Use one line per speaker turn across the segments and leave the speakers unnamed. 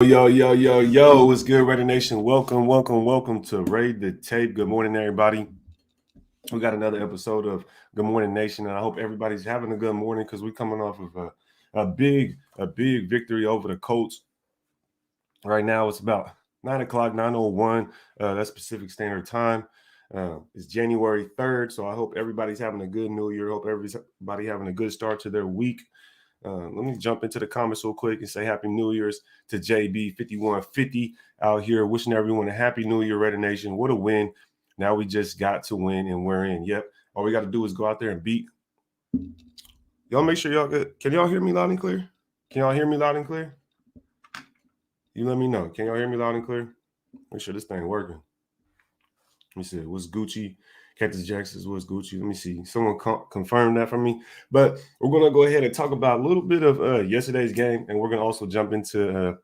Yo, what's good, Raider Nation? Welcome to Raid the Tape. Good morning, everybody. We got another episode of Good Morning Nation, and I hope everybody's having a good morning because we're coming off of a big victory over the Colts. Right now, it's about 9:00, 9:01. That's Pacific Standard Time. It's January 3rd, so I hope everybody's having a good New Year. Hope everybody having a good start to their week. Let me jump into the comments real quick and say Happy New Year's to JB5150 out here. Wishing everyone a Happy New Year, Raider Nation. What a win. Now we just got to win and we're in. Yep. All we got to do is go out there and beat. Y'all make sure y'all good. Can y'all hear me loud and clear? Can y'all hear me loud and clear? You let me know. Can y'all hear me loud and clear? Make sure this thing working. Let me see. What's Gucci? Cactus Jackson's what's Gucci? Let me see. Someone confirm that for me. But we're going to go ahead and talk about a little bit of yesterday's game, and we're going to also jump into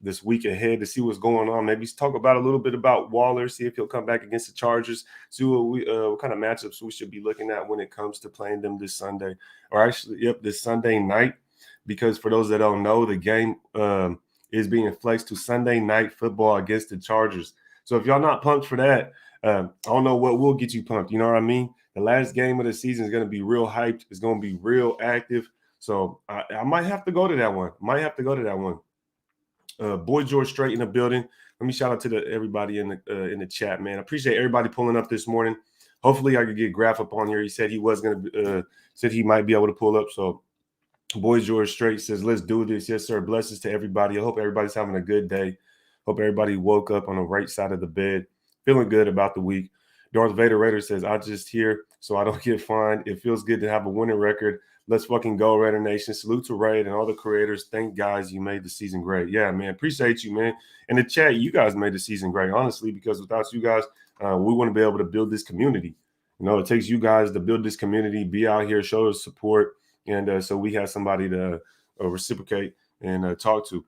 this week ahead to see what's going on. Maybe talk about a little bit about Waller, see if he'll come back against the Chargers, see what kind of matchups we should be looking at when it comes to playing them this Sunday, or actually, this Sunday night. Because for those that don't know, the game is being flexed to Sunday night football against the Chargers. So if y'all not pumped for that, I don't know what will get you pumped. You know what I mean? The last game of the season is going to be real hyped. It's going to be real active. So I might have to go to that one. Boy George Strait in the building. Let me shout out to everybody in the chat, man. I appreciate everybody pulling up this morning. Hopefully I could get Graph up on here. He said he was going to said he might be able to pull up. So Boy George Strait says, let's do this. Yes, sir. Blessings to everybody. I hope everybody's having a good day. Hope everybody woke up on the right side of the bed. Feeling good about the week. Darth Vader Raider says, I just here so I don't get fined. It feels good to have a winning record. Let's fucking go, Raider Nation. Salute to Raid and all the creators. Thank guys you made the season great. Yeah, man. Appreciate you, man. In the chat, you guys made the season great, honestly, because without you guys, we wouldn't be able to build this community. You know, it takes you guys to build this community, be out here, show us support. And so we have somebody to reciprocate and talk to.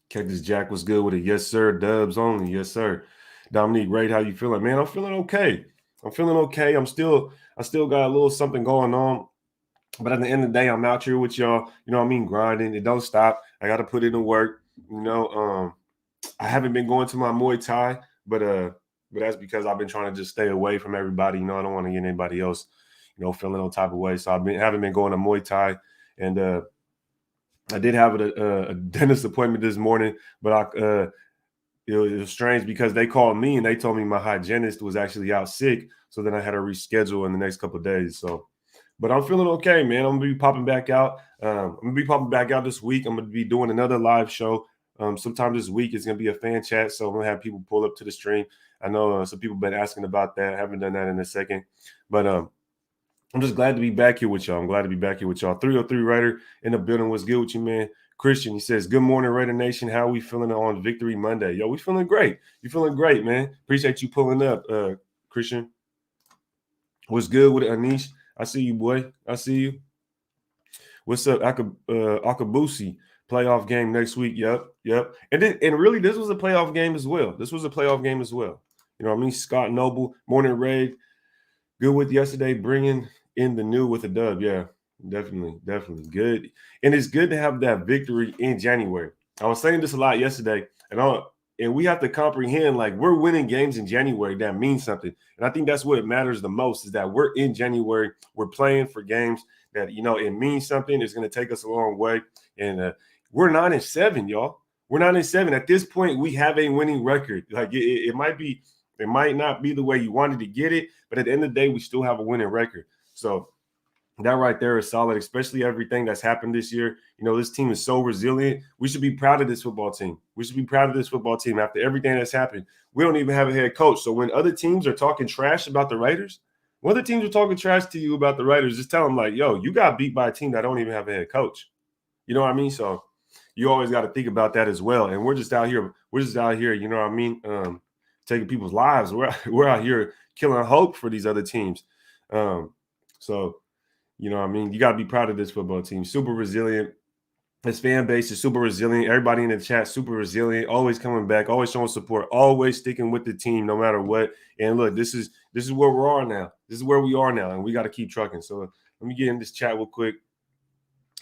Cactus Jack was good with it. Yes, sir. Dubs only. Yes, sir. Dominique, Raid, how you feeling? Man, I'm feeling okay. I still got a little something going on. But at the end of the day, I'm out here with y'all. You know what I mean? Grinding. It don't stop. I got to put in the work. You know, I haven't been going to my Muay Thai, but that's because I've been trying to just stay away from everybody. You know, I don't want to get anybody else, feeling no type of way. So haven't been going to Muay Thai, and I did have a dentist appointment this morning, but it was strange because they called me and they told me my hygienist was actually out sick. So then I had to reschedule in the next couple of days. So, but I'm feeling okay, man. I'm gonna be popping back out. This week. I'm gonna be doing another live show. Sometime this week it's gonna be a fan chat, so I'm gonna have people pull up to the stream. I know some people been asking about that. I haven't done that in a second, but I'm just glad to be back here with y'all. 303 Raider in the building. What's good with you, man? Christian, he says, good morning, Raider Nation. How are we feeling on Victory Monday? Yo, we feeling great. You feeling great, man. Appreciate you pulling up, Christian. What's good with it, Anish? I see you, boy. I see you. What's up, Akabusi? Playoff game next week. Yep. And really, this was a playoff game as well. You know what I mean? Scott Noble, morning raid. Good with yesterday, bringing in the new with a dub. Yeah, definitely good. And it's good to have that victory in January. I was saying this a lot yesterday, and we have to comprehend, like, we're winning games in January. That means something. And I think that's what matters the most, is that we're in January. We're playing for games that, it means something. It's going to take us a long way. And we're 9-7, y'all. We're 9-7. At this point, we have a winning record. Like, it might not be the way you wanted to get it, but at the end of the day, we still have a winning record. So that right there is solid, especially everything that's happened this year. This team is so resilient. We should be proud of this football team. After everything that's happened. We don't even have a head coach. So when other teams are talking trash about the Raiders, just tell them, like, yo, you got beat by a team that don't even have a head coach. You know what I mean? So you always got to think about that as well. And we're just out here, you know what I mean? Taking people's lives. We're out here killing hope for these other teams. So, you know what I mean? You got to be proud of this football team. Super resilient. This fan base is super resilient. Everybody in the chat, super resilient, always coming back, always showing support, always sticking with the team no matter what. And look, this is where we are now. And we got to keep trucking. So let me get in this chat real quick.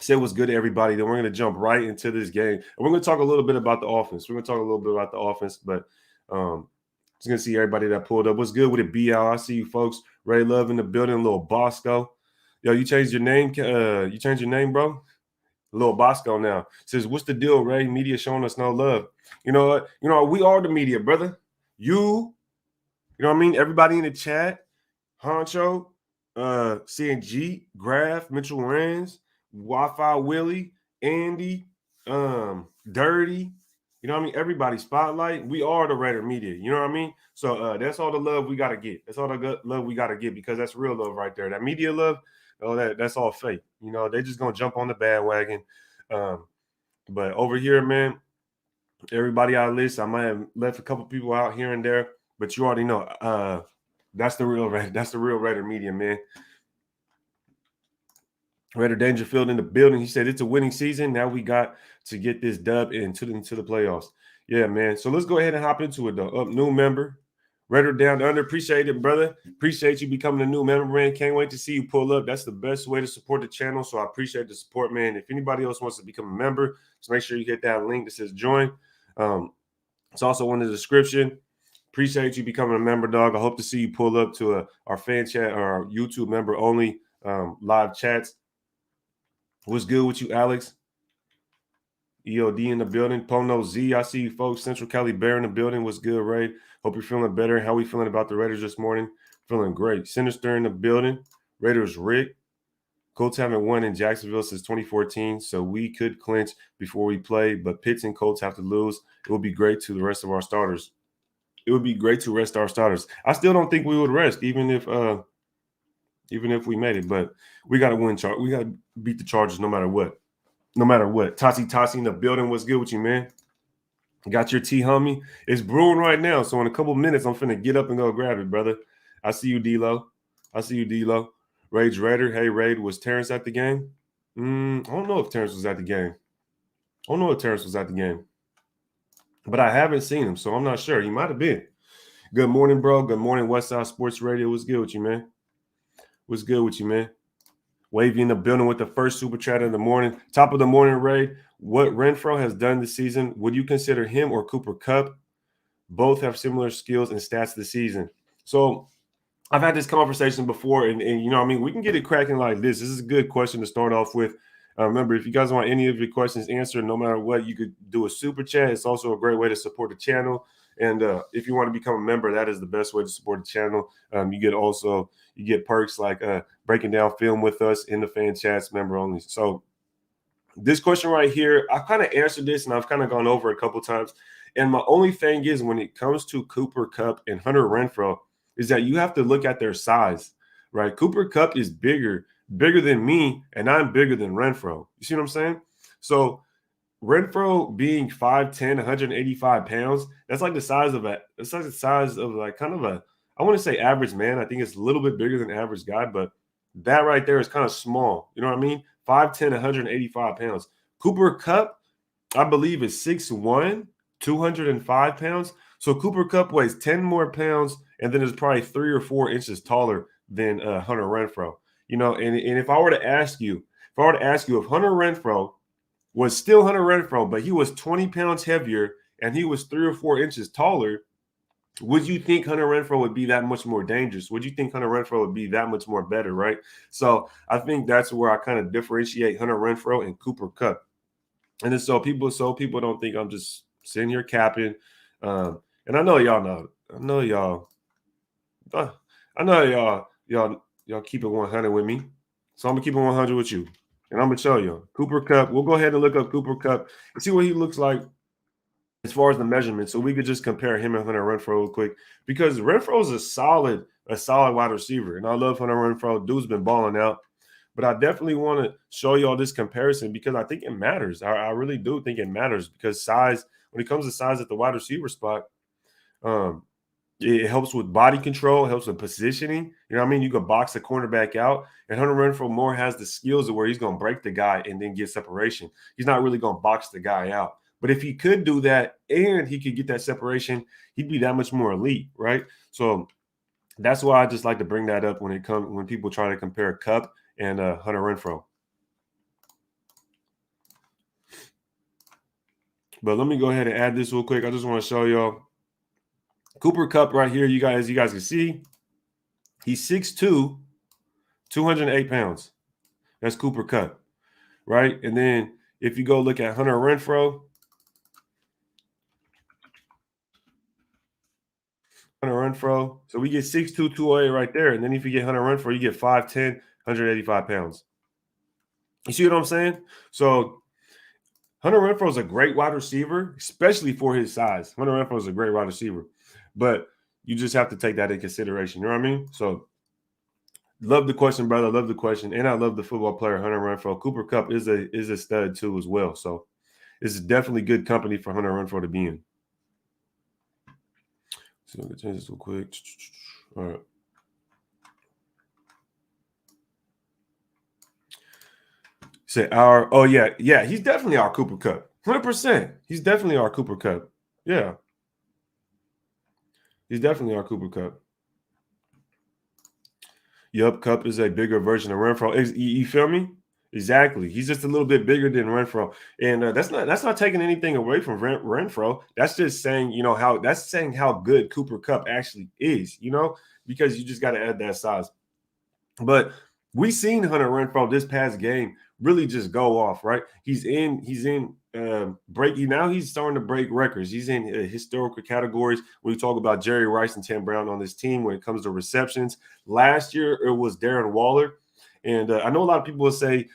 Say what's good to everybody. Then we're going to jump right into this game. And we're going to talk a little bit about the offense. We're going to talk a little bit about the offense, but just going to see everybody that pulled up. What's good with it, BL? I see you folks. Ray Love in the building. Little Bosco. Yo, you changed your name? You changed your name, bro? Little Bosco now. Says, what's the deal, Ray? Media showing us no love. You know what? You know, we are the media, brother. You know what I mean? Everybody in the chat. Honcho, CNG, Graf, Mitchell Rans, Wi-Fi Willie, Andy, Dirty. You know what I mean? Everybody spotlight. We are the Raider media. You know what I mean? So that's all the love we gotta get. That's all the love we gotta get because that's real love right there. That media love, that's all fake. You know, they just gonna jump on the bandwagon. But over here, man, everybody out of list. I might have left a couple people out here and there, but you already know. That's the real Raider. That's the real Raider media, man. Raider Dangerfield in the building. He said it's a winning season. Now we got to get this dub into the playoffs. Yeah, man. So let's go ahead and hop into it, though. New member. Raider Down Under. Appreciate it, brother. Appreciate you becoming a new member, man. Can't wait to see you pull up. That's the best way to support the channel. So I appreciate the support, man. If anybody else wants to become a member, just make sure you hit that link that says join. It's also in the description. Appreciate you becoming a member, dog. I hope to see you pull up to our fan chat or our YouTube member only live chats. What's good with you, Alex? EOD in the building. Pono Z, I see you folks. Central Cali Bear in the building. What's good, Ray? Hope you're feeling better. How we feeling about the Raiders this morning? Feeling great. Sinister in the building. Raiders Rick. Colts haven't won in Jacksonville since 2014, so we could clinch before we play, but Pitts and Colts have to lose. It would be great to the rest of our starters. It would be great to rest our starters. I still don't think we would rest, even if we made it. But we got to win. We got to beat the Chargers no matter what. No matter what. Tassi in the building. What's good with you, man? Got your tea, homie? It's brewing right now. So in a couple minutes, I'm finna get up and go grab it, brother. I see you, D-Lo. Rage Raider. Hey, Raid, was Terrence at the game? I don't know if Terrence was at the game. But I haven't seen him, so I'm not sure. He might have been. Good morning, bro. Good morning, Westside Sports Radio. What's good with you, man? Wavy in the building with the first super chat in the morning. Top of the morning, Ray. What Renfrow has done this season, would you consider him or Cooper Kupp? Both have similar skills and stats this season. So I've had this conversation before, and you know what I mean? We can get it cracking like this. This is a good question to start off with. Remember, if you guys want any of your questions answered, no matter what, you could do a super chat. It's also a great way to support the channel. And if you want to become a member, that is the best way to support the channel. You get perks like breaking down film with us in the fan chats, member only. So this question right here, I've kind of answered this and I've kind of gone over it a couple times. And my only thing is when it comes to Cooper Kupp and Hunter Renfrow is that you have to look at their size, right? Cooper Kupp is bigger than me, and I'm bigger than Renfrow. You see what I'm saying? So Renfrow being 5'10", 185 pounds, that's like the size of I want to say average man. I think it's a little bit bigger than average guy, but that right there is kind of small. You know what I mean? 5'10", 185 pounds. Cooper Kupp, I believe, is 6'1", 205 pounds. So Cooper Kupp weighs 10 more pounds and then is probably 3 or 4 inches taller than Hunter Renfrow. You know, and if I were to ask you if Hunter Renfrow was still Hunter Renfrow, but he was 20 pounds heavier and he was 3 or 4 inches taller, would you think Hunter Renfrow would be that much more dangerous? Would you think Hunter Renfrow would be that much more better, right? So I think that's where I kind of differentiate Hunter Renfrow and Cooper Kupp. And then so people don't think I'm just sitting here capping. And I know y'all know. I know y'all keep it 100 with me. So I'm going to keep it 100 with you. And I'm going to show you. Cooper Kupp. We'll go ahead and look up Cooper Kupp and see what he looks like as far as the measurement. So we could just compare him and Hunter Renfrow real quick. Because Renfrow is a solid wide receiver. And I love Hunter Renfrow. Dude's been balling out. But I definitely want to show y'all this comparison because I think it matters. I really do think it matters because size, when it comes to size at the wide receiver spot, it helps with body control, helps with positioning. You know what I mean? You can box the cornerback out. And Hunter Renfrow more has the skills of where he's going to break the guy and then get separation. He's not really going to box the guy out. But if he could do that and he could get that separation, he'd be that much more elite, right? So that's why I just like to bring that up when people try to compare Kupp and Hunter Renfrow. But let me go ahead and add this real quick. I just want to show y'all Cooper Kupp right here. You guys can see he's 6'2", 208 pounds. That's Cooper Kupp, right? And then if you go look at Hunter Renfrow, so we get 6'2", 208 right there. And then if you get Hunter Renfrow, you get 5'10", 185 pounds. You see what I'm saying? So Hunter Renfrow is a great wide receiver, especially for his size. Hunter Renfrow is a great wide receiver, but you just have to take that in consideration. You know what I mean? So love the question, brother. Love the question, and I love the football player Hunter Renfrow. Cooper Kupp is a stud too as well. So it's definitely good company for Hunter Renfrow to be in. So I'm gonna change this real quick. All right. Say yeah, he's definitely our Cooper Kupp. 100%. He's definitely our Cooper Kupp. Yeah. He's definitely our Cooper Kupp. Yup, Kupp is a bigger version of Renfrow. You feel me? Exactly. He's just a little bit bigger than Renfrow, and that's not taking anything away from Renfrow. That's just saying how good Cooper Kupp actually is. Because you just got to add that size. But we seen Hunter Renfrow this past game really just go off, right? He's in breaking now. He's starting to break records. He's in historical categories. We talk about Jerry Rice and Tim Brown on this team when it comes to receptions. Last year it was Darren Waller, and I know a lot of people will say,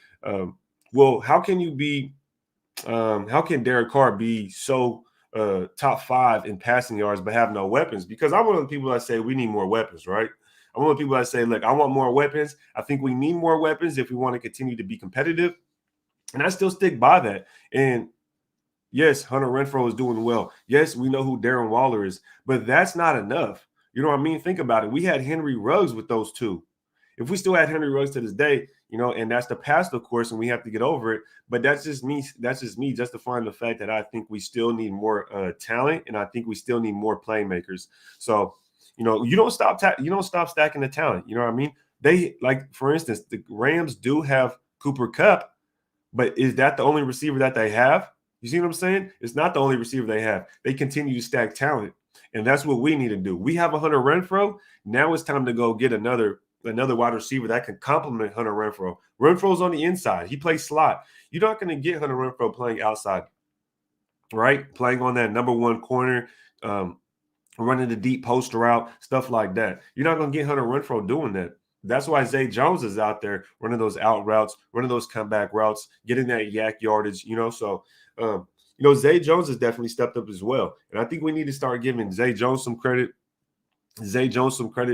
"Well, how can you be? How can Derek Carr be so top 5 in passing yards but have no weapons?" Because I'm one of the people that say we need more weapons, right? I'm one of the people that say, look, I want more weapons. I think we need more weapons if we want to continue to be competitive. And I still stick by that. And yes, Hunter Renfrow is doing well. Yes, we know who Darren Waller is, but that's not enough. You know what I mean? Think about it. We had Henry Ruggs with those two. If we still had Henry Ruggs to this day, and that's the past, of course, and we have to get over it. But that's just me. That's just me justifying the fact that I think we still need more talent, and I think we still need more playmakers. So, you don't stop stacking the talent. You know what I mean? They, like, for instance, the Rams do have Cooper Kupp, but is that the only receiver that they have? You see what I'm saying? It's not the only receiver they have. They continue to stack talent, and that's what we need to do. We have a Hunter Renfrow. Now it's time to go get another wide receiver that can complement Hunter Renfrow. Renfrow's on the inside. He plays slot. You're not going to get Hunter Renfrow playing outside, right? Playing on that number one corner, running the deep post route, stuff like that. You're not going to get Hunter Renfrow doing that. That's why Zay Jones is out there running those out routes, running those comeback routes, getting that yak yardage, So, Zay Jones has definitely stepped up as well. And I think we need to start giving Zay Jones some credit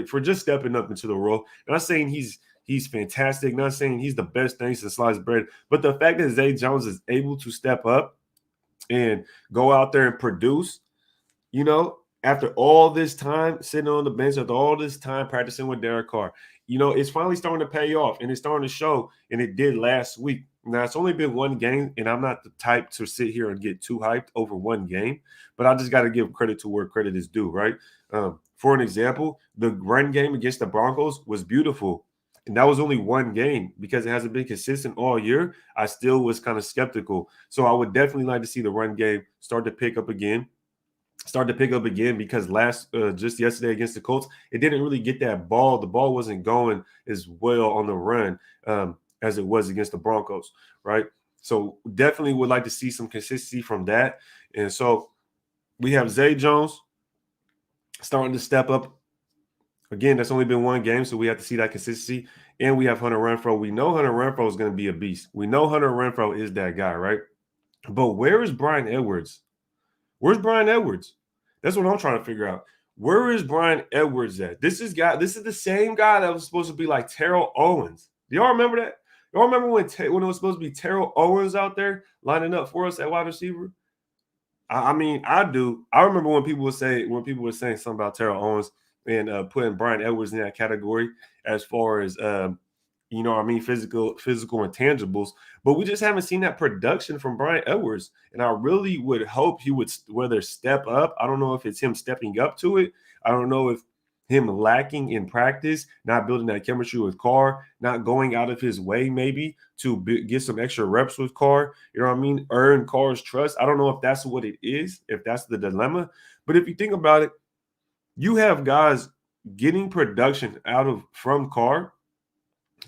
for just stepping up into the role. I'm not saying he's fantastic, not saying he's the best thing since sliced bread, but the fact that Zay Jones is able to step up and go out there and produce, after all this time sitting on the bench, after all this time practicing with Derek Carr, it's finally starting to pay off, and it's starting to show, and it did last week. Now, it's only been one game, and I'm not the type to sit here and get too hyped over one game, but I just got to give credit to where credit is due, right? For an example, the run game against the Broncos was beautiful, and that was only one game because it hasn't been consistent all year. I still was kind of skeptical. So I would definitely like to see the run game start to pick up again because just yesterday against the Colts, it didn't really get that ball. The ball wasn't going as well on the run as it was against the Broncos, right? So definitely would like to see some consistency from that. And so we have Zay Jones starting to step up. Again, that's only been one game, so we have to see that consistency. And we have Hunter Renfrow. We know Hunter Renfrow is going to be a beast. We know Hunter Renfrow is that guy, right? But where is Bryan Edwards? Where's Bryan Edwards? That's what I'm trying to figure out. Where is Bryan Edwards at? This is the same guy that was supposed to be like Terrell Owens. Do y'all remember that? Y'all remember when it was supposed to be Terrell Owens out there lining up for us at wide receiver? I mean, I do. I remember when people were saying something about Terrell Owens and putting Bryan Edwards in that category as far as physical intangibles, but we just haven't seen that production from Bryan Edwards. And I really would hope he would whether step up. I don't know if it's him stepping up to it. I don't know if him lacking in practice, not building that chemistry with Carr, not going out of his way maybe to get some extra reps with Carr, you know what I mean? Earn Carr's trust. I don't know if that's what it is, if that's the dilemma. But if you think about it, you have guys getting production out of from Carr,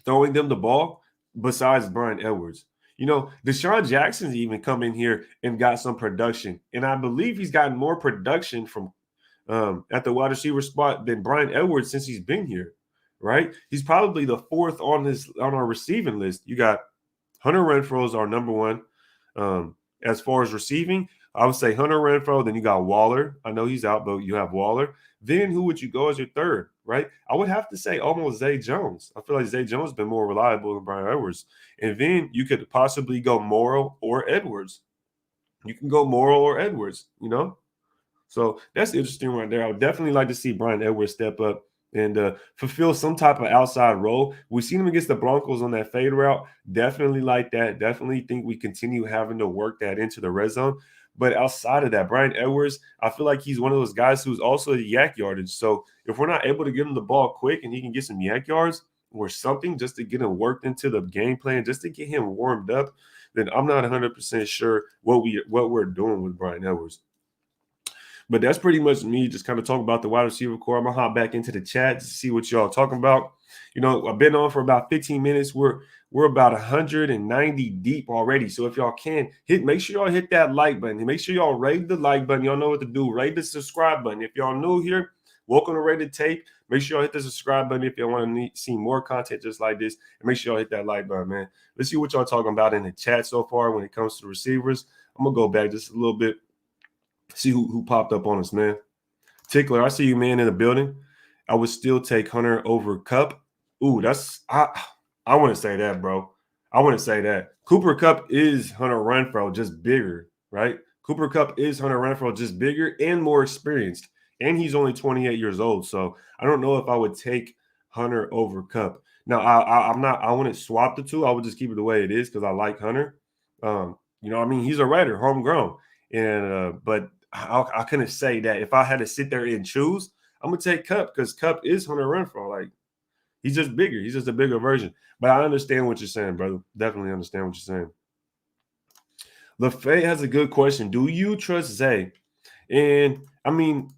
throwing them the ball, besides Brian Edwards. You know, Deshaun Jackson's even come in here and got some production. And I believe he's gotten more production from at the wide receiver spot than Brian Edwards since he's been here, right? He's probably the fourth on our receiving list. You got Hunter Renfrow is our number one. As far as receiving, I would say Hunter Renfrow. Then you got Waller. I know he's out, but you have Waller. Then who would you go as your third, right? I would have to say almost Zay Jones. I feel like Zay Jones has been more reliable than Brian Edwards. And then you could possibly go Morrow or Edwards. You can go Morrow or Edwards, you know? So that's interesting right there. I would definitely like to see Brian Edwards step up and fulfill some type of outside role. We've seen him against the Broncos on that fade route. Definitely like that. Definitely think we continue having to work that into the red zone. But outside of that, Brian Edwards, I feel like he's one of those guys who's also a yak yardage. So if we're not able to get him the ball quick and he can get some yak yards or something just to get him worked into the game plan, just to get him warmed up, then I'm not 100% sure what we're doing with Brian Edwards. But that's pretty much me just kind of talking about the wide receiver core. I'm going to hop back into the chat to see what y'all talking about. You know, I've been on for about 15 minutes. We're about 190 deep already. So if y'all can make sure y'all hit that like button. And make sure y'all rate the like button. Y'all know what to do. Rate the subscribe button. If y'all new here, welcome to Rated Tape. Make sure y'all hit the subscribe button if y'all want to see more content just like this. And make sure y'all hit that like button, man. Let's see what y'all talking about in the chat so far when it comes to receivers. I'm going to go back just a little bit. See who popped up on us, man. Tickler, I see you, man, in the building. I would still take Hunter over Kupp. Ooh, I want to say that, bro. I want to say that. Cooper Kupp is Hunter Renfrow, just bigger, right? Cooper Kupp is Hunter Renfrow, just bigger and more experienced. And he's only 28 years old. So I don't know if I would take Hunter over Kupp. Now, I wouldn't swap the two. I would just keep it the way it is because I like Hunter. You know, I mean, he's a Raider, homegrown. But I couldn't say that if I had to sit there and choose, I'm gonna take Kupp because Kupp is Hunter Renfrow. Like he's just bigger. He's just a bigger version. But I understand what you're saying, brother. Definitely understand what you're saying. LaFay has a good question. Do you trust Zay? And I mean,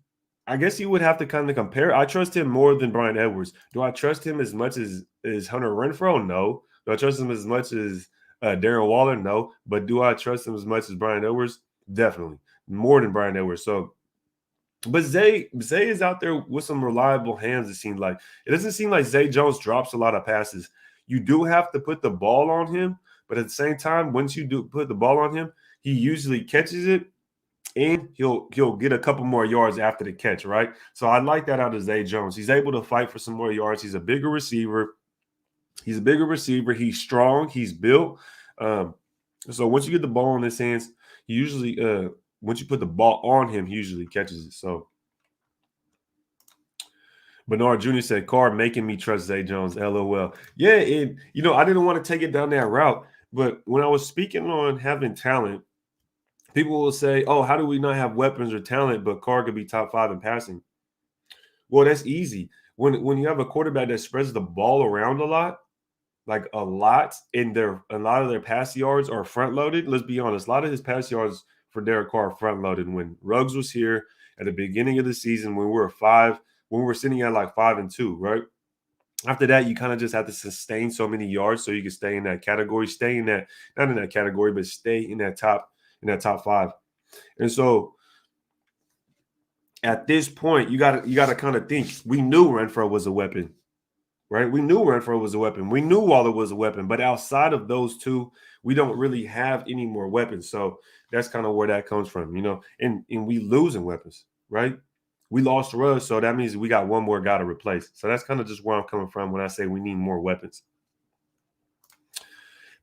I guess you would have to kind of compare. I trust him more than Brian Edwards. Do I trust him as much as Hunter Renfrow? No. Do I trust him as much as Darren Waller? No. But do I trust him as much as Brian Edwards? Definitely. More than Brian Edwards. So, but Zay is out there with some reliable hands, it seems like. It doesn't seem like Zay Jones drops a lot of passes. You do have to put the ball on him, but at the same time, once you do put the ball on him, he usually catches it and he'll get a couple more yards after the catch, right? So I like that out of Zay Jones. He's able to fight for some more yards. He's a bigger receiver. He's strong. He's built. So once you get the ball in his hands, he usually once you put the ball on him, he usually catches it. So Bernard Jr. said, Carr making me trust Zay Jones. LOL. Yeah, and I didn't want to take it down that route, but when I was speaking on having talent, people will say, oh, how do we not have weapons or talent, but Carr could be top 5 in passing? Well, that's easy. When you have a quarterback that spreads the ball around a lot, and a lot of their pass yards are front loaded. Let's be honest, a lot of his pass yards for Derek Carr are front loaded. When Ruggs was here at the beginning of the season, when we were sitting at like 5-2, right? After that, you kind of just have to sustain so many yards so you can stay in that category, stay in that top 5. And so at this point, you got to kind of think. We knew Renfrow was a weapon. Right? We knew Renfrow was a weapon. We knew Waller was a weapon. But outside of those two, we don't really have any more weapons. So that's kind of where that comes from, And we losing weapons, right? We lost Russ, so that means we got one more guy to replace. So that's kind of just where I'm coming from when I say we need more weapons.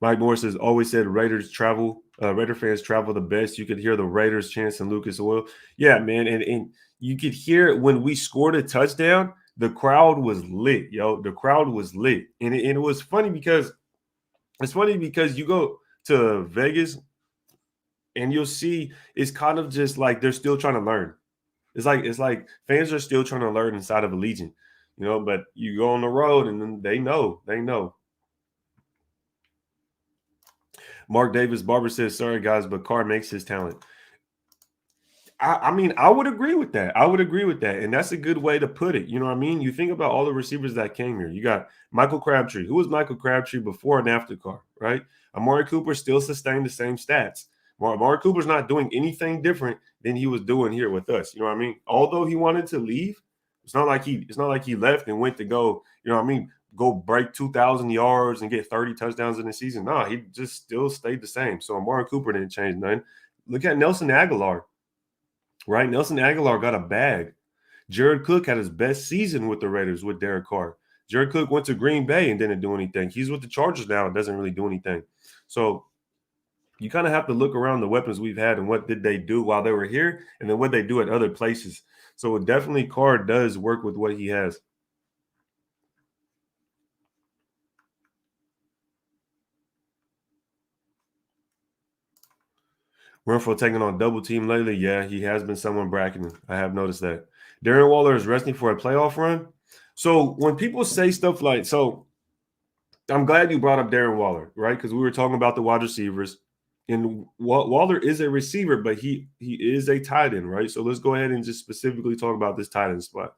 Mike Morris has always said Raider fans travel the best. You could hear the Raiders chants in Lucas Oil. Yeah, man. And you could hear it when we scored a touchdown. The crowd was lit, yo. The crowd was lit. And it was funny because you go to Vegas and you'll see it's kind of just like they're still trying to learn. It's like fans are still trying to learn inside of Allegiant, but you go on the road and then they know. Mark Davis Barber says, sorry guys, but Carr makes his talent. I mean, I would agree with that. I would agree with that. And that's a good way to put it. You know what I mean? You think about all the receivers that came here. You got Michael Crabtree. Who was Michael Crabtree before and after Carr, right? Amari Cooper still sustained the same stats. Amari Cooper's not doing anything different than he was doing here with us. You know what I mean? Although he wanted to leave, it's not like he left and went to go, go break 2,000 yards and get 30 touchdowns in the season. No, he just still stayed the same. So Amari Cooper didn't change nothing. Look at Nelson Aguilar. Right? Nelson Aguilar got a bag. Jared Cook had his best season with the Raiders with Derek Carr. Jared Cook went to Green Bay and didn't do anything. He's with the Chargers now and doesn't really do anything. So you kind of have to look around the weapons we've had and what did they do while they were here and then what they do at other places. So definitely Carr does work with what he has. Renfrow taking on double team lately. Yeah, he has been someone bracketing. I have noticed that. Darren Waller is resting for a playoff run. So when people say stuff like, I'm glad you brought up Darren Waller, right? Because we were talking about the wide receivers. And Waller is a receiver, but he is a tight end, right? So let's go ahead and just specifically talk about this tight end spot.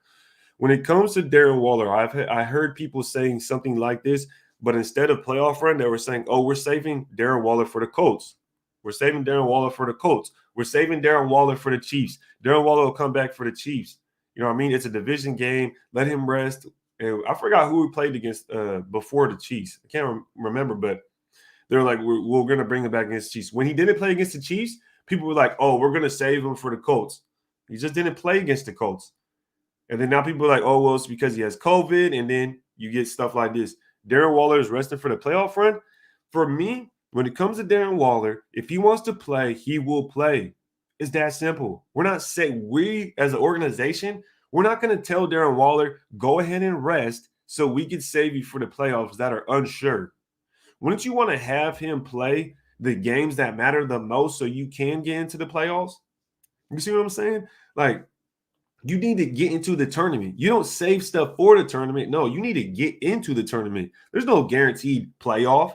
When it comes to Darren Waller, I heard people saying something like this, but instead of playoff run, they were saying, "Oh, we're saving Darren Waller for the Colts. We're saving Darren Waller for the Colts. We're saving Darren Waller for the Chiefs. Darren Waller will come back for the Chiefs." You know what I mean? It's a division game. Let him rest. And I forgot who we played against before the Chiefs. I can't remember, but they're like, we're going to bring him back against the Chiefs. When he didn't play against the Chiefs, people were like, "Oh, we're going to save him for the Colts." He just didn't play against the Colts. And then now people are like, "Oh, well, it's because he has COVID." And then you get stuff like this. Darren Waller is resting for the playoff run. For me, when it comes to Darren Waller, if he wants to play, he will play. It's that simple. We're not saying, we as an organization, we're not going to tell Darren Waller, go ahead and rest so we can save you for the playoffs that are unsure. Wouldn't you want to have him play the games that matter the most so you can get into the playoffs? You see what I'm saying? Like, you need to get into the tournament. You don't save stuff for the tournament. No, you need to get into the tournament. There's no guaranteed playoff.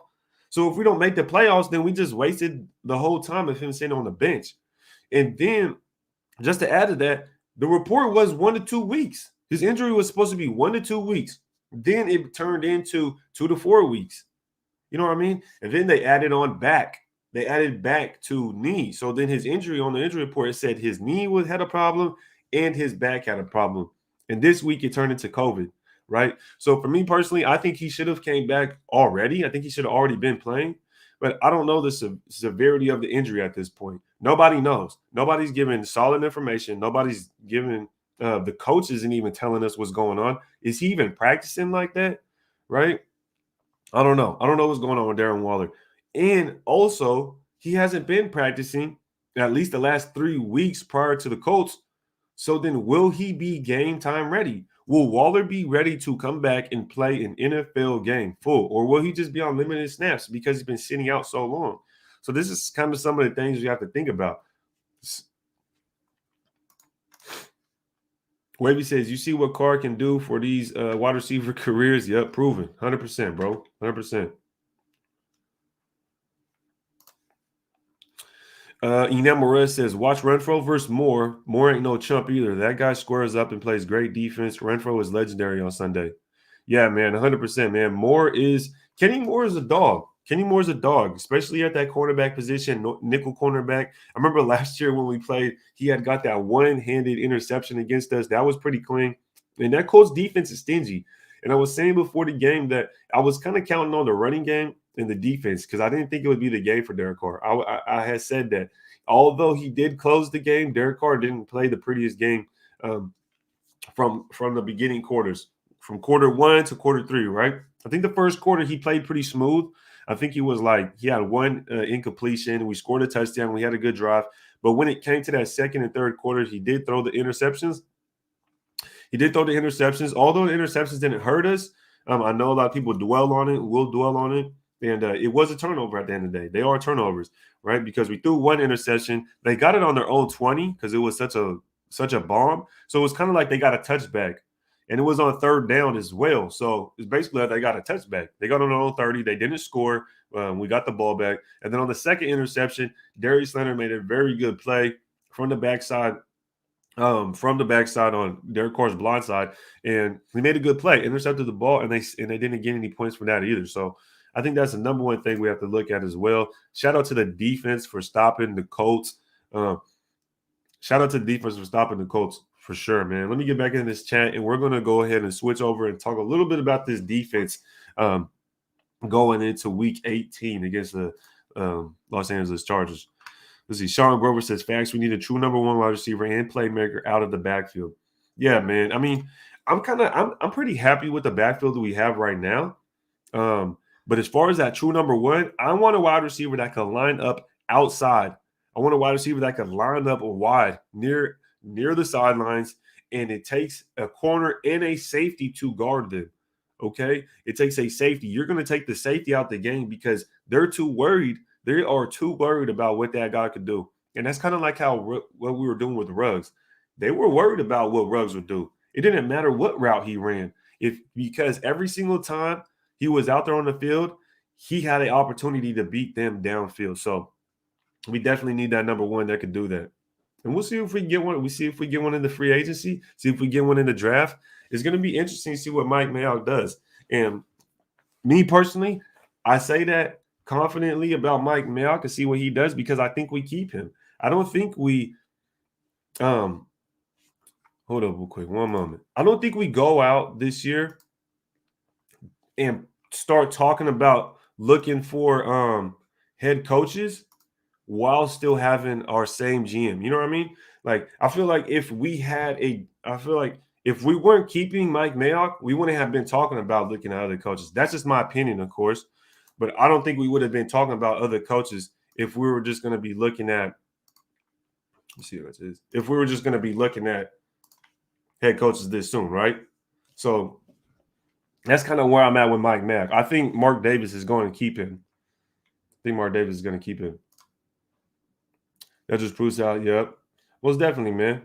So if we don't make the playoffs, then we just wasted the whole time of him sitting on the bench. And then just to add to that, the report was 1 to 2 weeks. His injury was supposed to be 1 to 2 weeks. Then it turned into 2 to 4 weeks. You know what I mean? And then they added on back. They added back to knee. So then his injury on the injury report, it said his knee had a problem and his back had a problem. And this week it turned into COVID, right? So for me personally, I think he should have came back already. I think he should have already been playing. But I don't know the severity of the injury at this point. Nobody knows. Nobody's giving solid information. Nobody's giving the coach isn't even telling us what's going on. Is he even practicing like that? Right? I don't know. I don't know what's going on with Darren Waller. And also, he hasn't been practicing at least the last 3 weeks prior to the Colts. So then will he be game time ready? Will Waller be ready to come back and play an NFL game full? Or will he just be on limited snaps because he's been sitting out so long? So this is kind of some of the things you have to think about. Wavy says, you see what Carr can do for these wide receiver careers? Yep, proven. 100%, bro. 100%. Enan Morez says, watch Renfrow versus Moore. Moore ain't no chump either. That guy squares up and plays great defense. Renfrow is legendary on Sunday. Yeah, man, 100%, man. Kenny Moore is a dog. Kenny Moore is a dog, especially at that cornerback position, nickel cornerback. I remember last year when we played, he had got that one-handed interception against us. That was pretty clean. And that Colts defense is stingy. And I was saying before the game that I was kind of counting on the running game and the defense because I didn't think it would be the game for Derek Carr. I had said that although he did close the game, Derek Carr didn't play the prettiest game from the beginning quarters, from quarter 1 to quarter 3, right? I think the first quarter he played pretty smooth. I think he had one incompletion. We scored a touchdown. We had a good drive. But when it came to that second and third quarter, he did throw the interceptions. Although the interceptions didn't hurt us. I know a lot of people dwell on it, will dwell on it. And it was a turnover at the end of the day. They are turnovers, right? Because we threw one interception. They got it on their own 20 because it was such a such a bomb. So it was kind of like they got a touchback. And it was on third down as well. So it's basically like they got a touchback. They got on their own 30. They didn't score. We got the ball back. And then on the second interception, Darius Leonard made a very good play from the backside on Derek Carr's blind side, and we made a good play, intercepted the ball, and they didn't get any points for that either. So I think that's the number one thing we have to look at as well. Shout out to the defense for stopping the Colts. Shout out to the defense for stopping the Colts for sure, man. Let me get back in this chat, and we're going to go ahead and switch over and talk a little bit about this defense going into Week 18 against the Los Angeles Chargers. Let's see. Sean Grover says, facts, we need a true number one wide receiver and playmaker out of the backfield. Yeah, man. I mean, I'm pretty happy with the backfield that we have right now. But as far as that true number one, I want a wide receiver that can line up outside. I want a wide receiver that can line up wide near the sidelines, and it takes a corner and a safety to guard them. Okay? It takes a safety. You're going to take the safety out the game because they're too worried. They are too worried about what that guy could do. And that's kind of like what we were doing with Ruggs. They were worried about what Ruggs would do. It didn't matter what route he ran. Because every single time he was out there on the field, he had an opportunity to beat them downfield. So we definitely need that number one that could do that. And we'll see if we can get one. We see if we get one in the free agency, see if we get one in the draft. It's going to be interesting to see what Mike Mayock does. And me personally, I say that confidently about Mike Mayock and see what he does because I think we keep him. I don't think we hold up real quick, one moment. I don't think we go out this year and start talking about looking for head coaches while still having our same GM. You know what I mean? Like, I feel like if we weren't keeping Mike Mayock, we wouldn't have been talking about looking at other coaches. That's just my opinion, of course. But I don't think we would have been talking about other coaches if we were just going to be looking at – let's see what it is. If we were just going to be looking at head coaches this soon, right? So that's kind of where I'm at with Mike Mayock. I think Mark Davis is going to keep him. That just proves out, yep. Most definitely, man.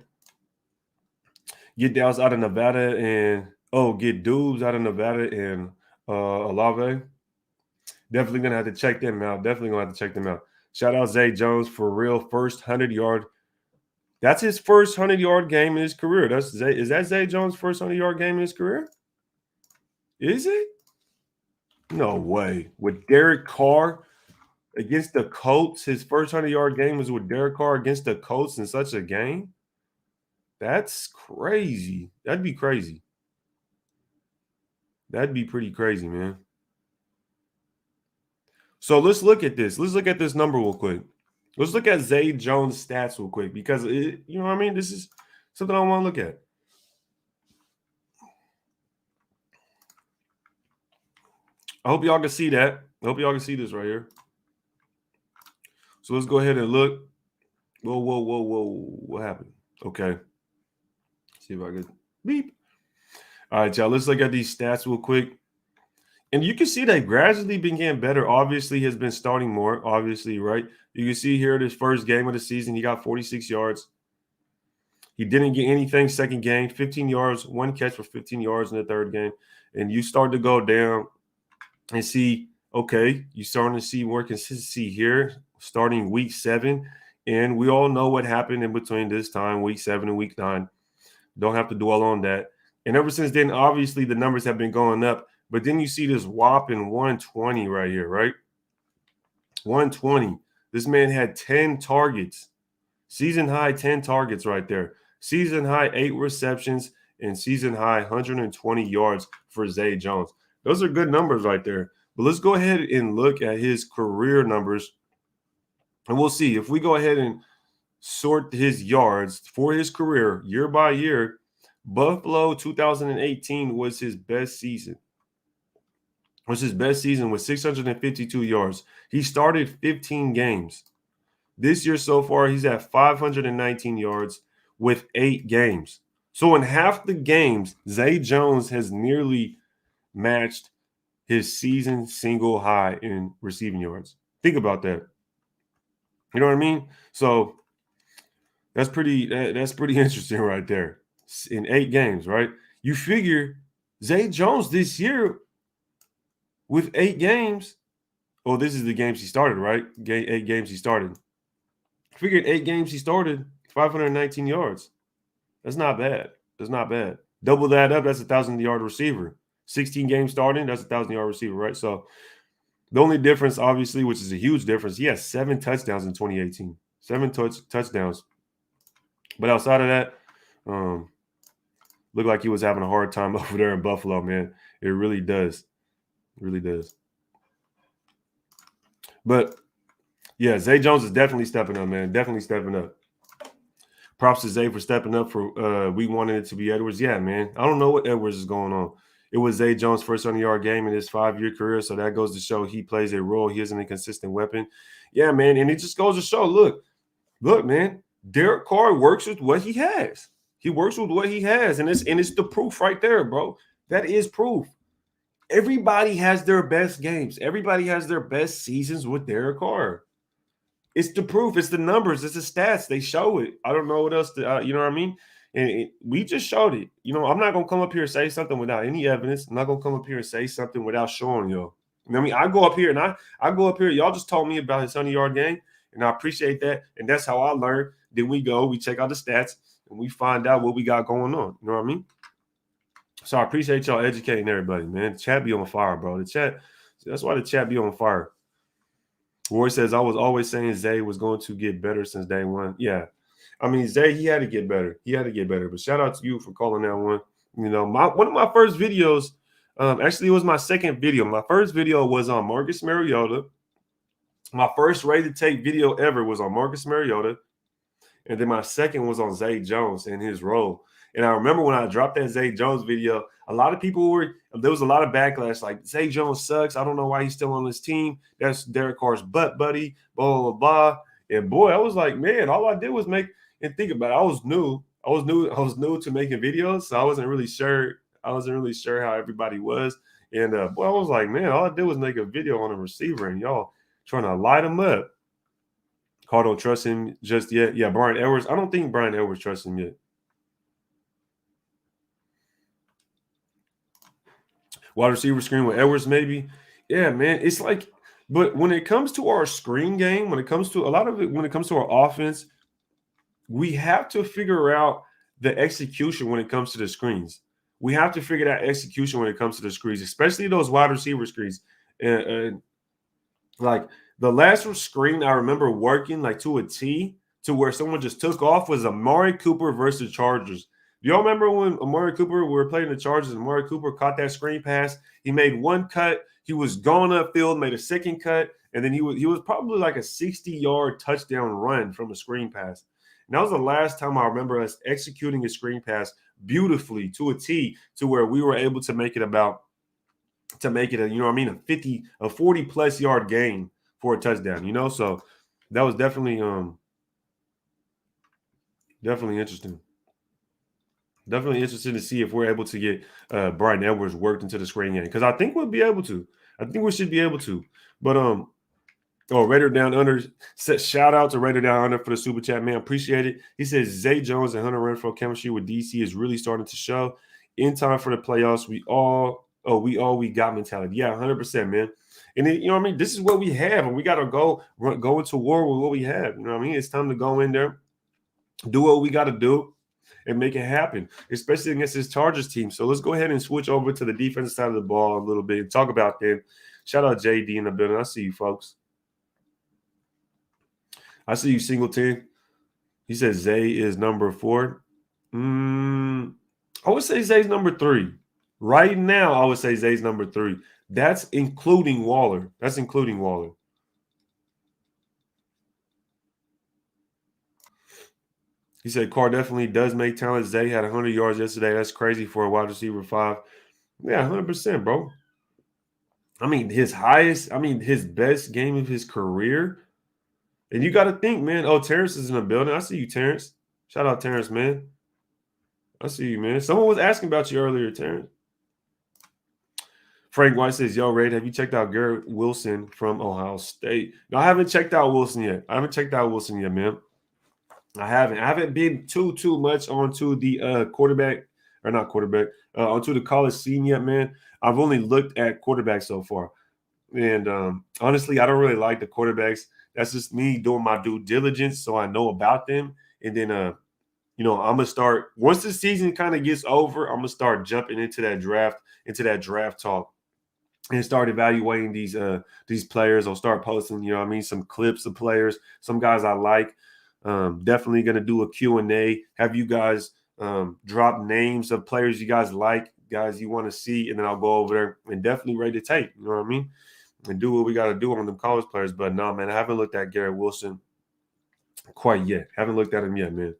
Get Dallas out of Nevada and get Dubes out of Nevada and Olave. Definitely gonna have to check them out. Shout out Zay Jones for real. First 100-yard. That's his first 100-yard game in his career. Is that Zay Jones' first 100-yard game in his career? Is it? No way. With Derek Carr against the Colts, his first 100-yard game was with Derek Carr against the Colts in such a game? That's crazy. That'd be crazy. That'd be pretty crazy, man. So let's look at this. Let's look at this number real quick. Let's look at Zay Jones' stats real quick because, you know what I mean? This is something I want to look at. I hope y'all can see that. I hope y'all can see this right here. So let's go ahead and look. Whoa. What happened? Okay. See if I can beep. All right, y'all. Let's look at these stats real quick. And you can see they gradually been getting better. Obviously, he has been starting more. Obviously, right? You can see here this first game of the season, he got 46 yards. He didn't get anything second game, 15 yards, one catch for 15 yards in the third game. And you start to go down and see, okay, you're starting to see more consistency here starting week 7. And we all know what happened in between this time, week 7 and week 9. Don't have to dwell on that. And ever since then, obviously, the numbers have been going up. But then you see this whopping 120 right here, right? 120. This man had 10 targets. Season high 10 targets right there. Season high 8 receptions and season high 120 yards for Zay Jones. Those are good numbers right there. But let's go ahead and look at his career numbers. And we'll see. If we go ahead and sort his yards for his career year by year, Buffalo 2018 was his best season. Was his best season with 652 yards. He started 15 games. This year so far, he's at 519 yards with 8 games. So in half the games, Zay Jones has nearly matched his season single high in receiving yards. Think about that. You know what I mean? So That's pretty interesting right there. In 8 games, right? You figure Zay Jones this year with 8 games. Oh, this is the games he started, right? 8 games he started. Figured 8 games he started, 519 yards. That's not bad. That's not bad. Double that up, that's a 1,000-yard receiver. 16 games starting, that's a 1,000-yard receiver, right? So the only difference, obviously, which is a huge difference, he has 7 touchdowns in 2018. 7 touchdowns. But outside of that, looked like he was having a hard time over there in Buffalo, man. It really does. It really does. But yeah, Zay Jones is definitely stepping up, man. Definitely stepping up. Props to Zay for stepping up for we wanted it to be Edwards. Yeah, man. I don't know what Edwards is going on. It was Zay Jones' first 100-yard game in his 5-year career, so that goes to show he plays a role. He isn't a consistent weapon. Yeah, man, and it just goes to show, look, man, Derek Carr works with what he has. He works with what he has, and it's the proof right there, bro. That is proof. Everybody has their best games. Everybody has their best seasons with Derek Carr. It's the proof. It's the numbers. It's the stats. They show it. I don't know what else you know what I mean? And we just showed it. You know, I'm not going to come up here and say something without any evidence. I'm not going to come up here and say something without showing you. You know what I mean? I go up here and I go up here. Y'all just told me about his 100-yard game, and I appreciate that. And that's how I learn. Then we go, we check out the stats, and we find out what we got going on. You know what I mean? So I appreciate y'all educating everybody, man. The chat be on fire, bro. The chat, that's why the chat be on fire. Roy says, I was always saying Zay was going to get better since day one. Yeah. I mean, Zay, he had to get better. He had to get better. But shout out to you for calling that one. You know, one of my first videos, actually, it was my second video. My first video was on Marcus Mariota. My first rated tape video ever was on Marcus Mariota. And then my second was on Zay Jones and his role. And I remember when I dropped that Zay Jones video, there was a lot of backlash, like Zay Jones sucks. I don't know why he's still on this team. That's Derek Carr's butt buddy, blah, blah, blah. And boy, I was like, man, all I did was think about it. I was new to making videos, so I wasn't really sure how everybody was. And boy, I was like, man, all I did was make a video on a receiver, and y'all trying to light him up. Carr don't trust him just yet. Yeah, Brian Edwards. I don't think Brian Edwards trusts him yet. Wide receiver screen with Edwards, maybe. Yeah, man. It's like, but when it comes to our screen game, when it comes to our offense, we have to figure out the execution when it comes to the screens. We have to figure out execution when it comes to the screens, especially those wide receiver screens. And like the last screen I remember working like to a T to where someone just took off was Amari Cooper versus Chargers. Do y'all remember when Amari Cooper, we were playing the Chargers, and Amari Cooper caught that screen pass? He made one cut. He was gone upfield, made a second cut, and then he was probably like a 60-yard touchdown run from a screen pass. And that was the last time I remember us executing a screen pass beautifully to a T to where we were able to make it a 40-plus yard gain for a touchdown, you know? So that was definitely interesting. Definitely interested to see if we're able to get Brian Edwards worked into the screen game, because I think we'll be able to. I think we should be able to. But Raider Down Under, shout out to Raider Down Under for the super chat, man. Appreciate it. He says Zay Jones and Hunter Renfrow chemistry with DC is really starting to show. In time for the playoffs, we got mentality. Yeah, 100%, man. And you know what I mean? This is what we have, and we got to go into war with what we have. You know what I mean? It's time to go in there, do what we got to do, and make it happen, especially against this Chargers team. So let's go ahead and switch over to the defensive side of the ball a little bit and talk about them. Shout out JD in the building. I see you, folks. I see you, Singleton. He says Zay is number 4. I would say Zay's number 3. Right now, I would say Zay's number 3. That's including Waller. He said Carr definitely does make talent. Zay had 100 yards yesterday. That's crazy for a wide receiver 5. Yeah, 100%, bro. I mean, his best game of his career. And you got to think, man. Oh, Terrence is in the building. I see you, Terrence. Shout out, Terrence, man. I see you, man. Someone was asking about you earlier, Terrence. Frank White says, yo, Ray, have you checked out Garrett Wilson from Ohio State? No, I haven't checked out Wilson yet. Man. I haven't been too much onto the quarterback or not quarterback onto the college scene yet, man. I've only looked at quarterbacks so far, and honestly, I don't really like the quarterbacks. That's just me doing my due diligence, so I know about them, and then I'm gonna start once the season kind of gets over. I'm gonna start jumping into that draft talk, and start evaluating these players. I'll start posting, some clips of players, some guys I like. Definitely gonna do a Q&A. Have you guys drop names of players you guys like, guys you want to see, and then I'll go over there and definitely rate the tape. You know what I mean? And do what we got to do on them college players. But no, man, I haven't looked at Garrett Wilson quite yet. Haven't looked at him yet, man.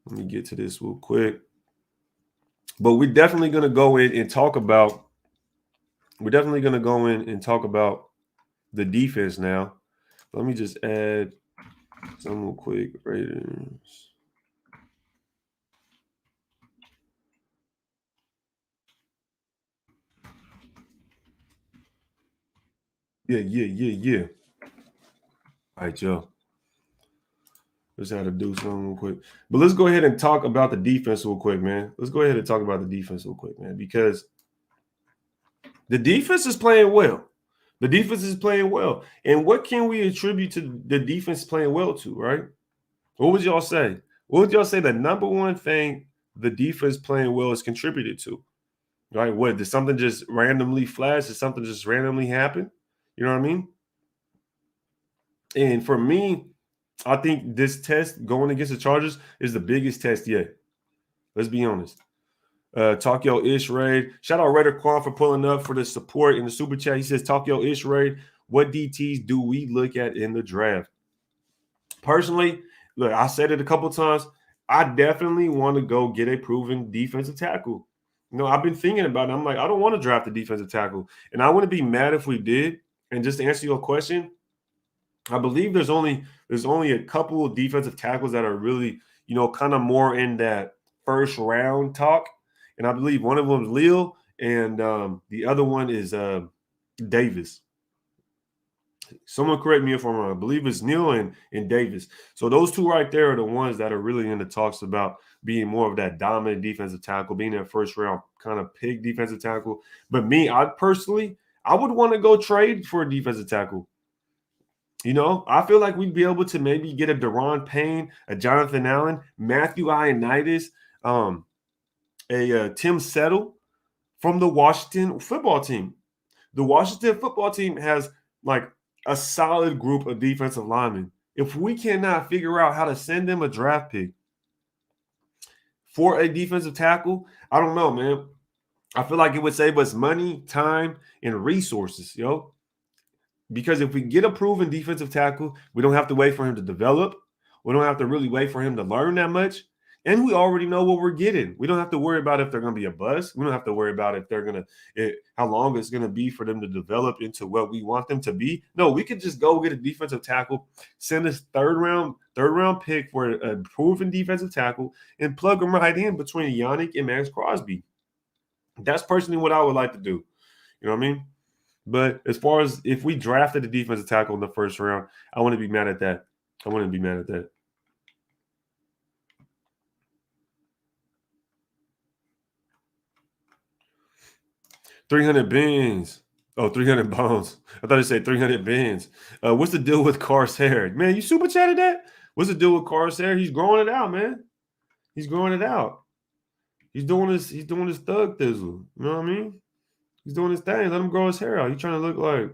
Let me get to this real quick. But we're definitely gonna go in and talk about. We're definitely gonna go in and talk about the defense now. Let me just add some real quick. Raiders. Yeah. All right, y'all. Just had to do something real quick. But let's go ahead and talk about the defense real quick, man. Let's go ahead and talk about the defense real quick, man, because the defense is playing well. The defense is playing well. And what can we attribute to the defense playing well to, right? What would y'all say? What would y'all say the number one thing the defense playing well is contributed to? Right? What did something just randomly flash? Did something just randomly happen? You know what I mean? And for me, I think this test going against the Chargers is the biggest test yet. Let's be honest. Talk Yo Ish Raid. Shout out Raider Quan for pulling up for the support in the super chat. He says, Talk Yo Ish Raid. What DTs do we look at in the draft? Personally, look, I said it a couple times. I definitely want to go get a proven defensive tackle. I've been thinking about it. I'm like, I don't want to draft a defensive tackle. And I wouldn't be mad if we did. And just to answer your question, I believe there's only a couple of defensive tackles that are really, kind of more in that first round talk. And I believe one of them is Leo, and the other one is Davis. Someone correct me if I'm wrong. I believe it's Neal and Davis. So those two right there are the ones that are really in the talks about being more of that dominant defensive tackle, being that first round kind of pick defensive tackle. But me, I would want to go trade for a defensive tackle. I feel like we'd be able to maybe get a Daron Payne, a Jonathan Allen, Matthew Ioannidis, a Tim Settle from the Washington football team. The Washington football team has like a solid group of defensive linemen. If we cannot figure out how to send them a draft pick for a defensive tackle, I don't know, man. I feel like it would save us money, time, and resources, Because if we get a proven defensive tackle, we don't have to wait for him to develop. We don't have to really wait for him to learn that much. And we already know what we're getting. We don't have to worry about if they're going to be a bust. We don't have to worry about if they're going to how long it's going to be for them to develop into what we want them to be. No, we could just go get a defensive tackle, send us third round pick for a proven defensive tackle, and plug them right in between Yannick and Max Crosby. That's personally what I would like to do. You know what I mean? But as far as if we drafted a defensive tackle in the first round, I wouldn't be mad at that. I wouldn't be mad at that. $300 bins. Oh, 300 bones. I thought you said 300 bins. What's the deal with Carr's hair? Man, you super chatted that? What's the deal with Carr's hair? He's growing it out, man. He's growing it out. He's doing his thug thizzle. You know what I mean? He's doing his thing. Let him grow his hair out. He's trying to look like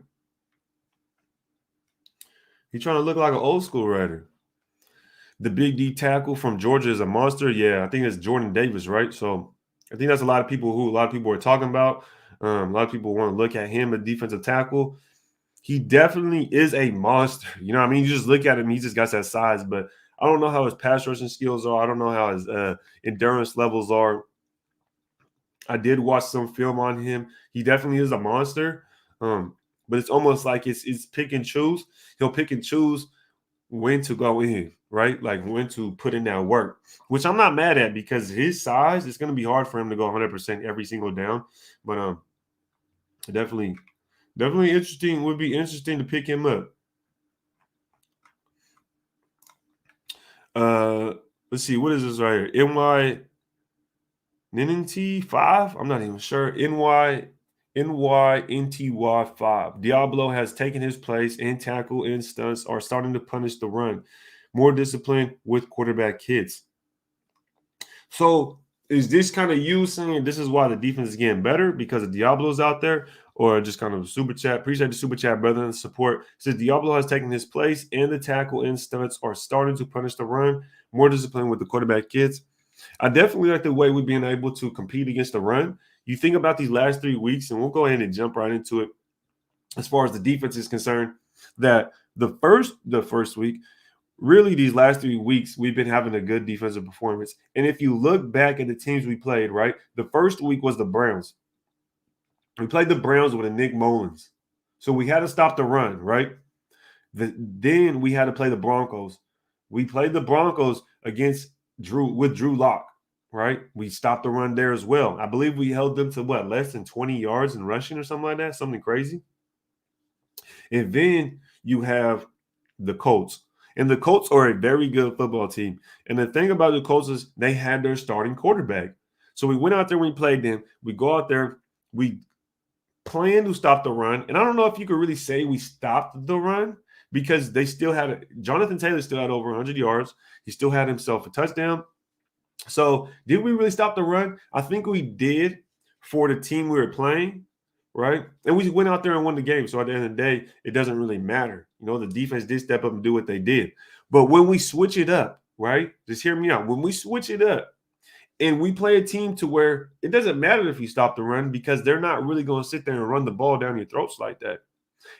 an old school Raider. The big D tackle from Georgia is a monster. Yeah, I think it's Jordan Davis, right? So I think that's a lot of people are talking about. A lot of people want to look at him, a defensive tackle. He definitely is a monster. You know what I mean? You just look at him, he just got that size, but I don't know how his pass rushing skills are. I don't know how his endurance levels are. I did watch some film on him. He definitely is a monster. But it's almost like it's pick and choose. He'll pick and choose when to go in, right? Like when to put in that work, which I'm not mad at because his size, it's going to be hard for him to go 100% every single down. But definitely interesting. Would be interesting to pick him up. Let's see, what is this right here? NYNT 5? I'm not even sure. NYNTY 5. Diablo has taken his place, and tackle and stunts are starting to punish the run. More discipline with quarterback hits. So is this kind of you saying this is why the defense is getting better because of Diablo's out there, or just kind of super chat? Appreciate the super chat, brother, and support. It says Diablo has taken his place, and the tackle and stunts are starting to punish the run. More discipline with the quarterback kids. I definitely like the way we've been able to compete against the run. You think about these last 3 weeks, and we'll go ahead and jump right into it. As far as the defense is concerned, that the first week, really these last 3 weeks, we've been having a good defensive performance. And if you look back at the teams we played, right, the first week was the Browns. We played the Browns with a Nick Mullins. So we had to stop the run, right? Then we had to play the Broncos. We played the Broncos against Drew Lock, right? We stopped the run there as well. I believe we held them to less than 20 yards in rushing or something like that, something crazy. And then you have the Colts. And the Colts are a very good football team. And the thing about the Colts is they had their starting quarterback. So we went out there, we played them. We go out there, we plan to stop the run. And I don't know if you could really say we stopped the run because they still had Jonathan Taylor still had over 100 yards. He still had himself a touchdown. So did we really stop the run? I think we did for the team we were playing, right? And we went out there and won the game. So at the end of the day, it doesn't really matter. You know, the defense did step up and do what they did. But when we switch it up, right? Just hear me out. When we switch it up and we play a team to where it doesn't matter if you stop the run because they're not really going to sit there and run the ball down your throats like that.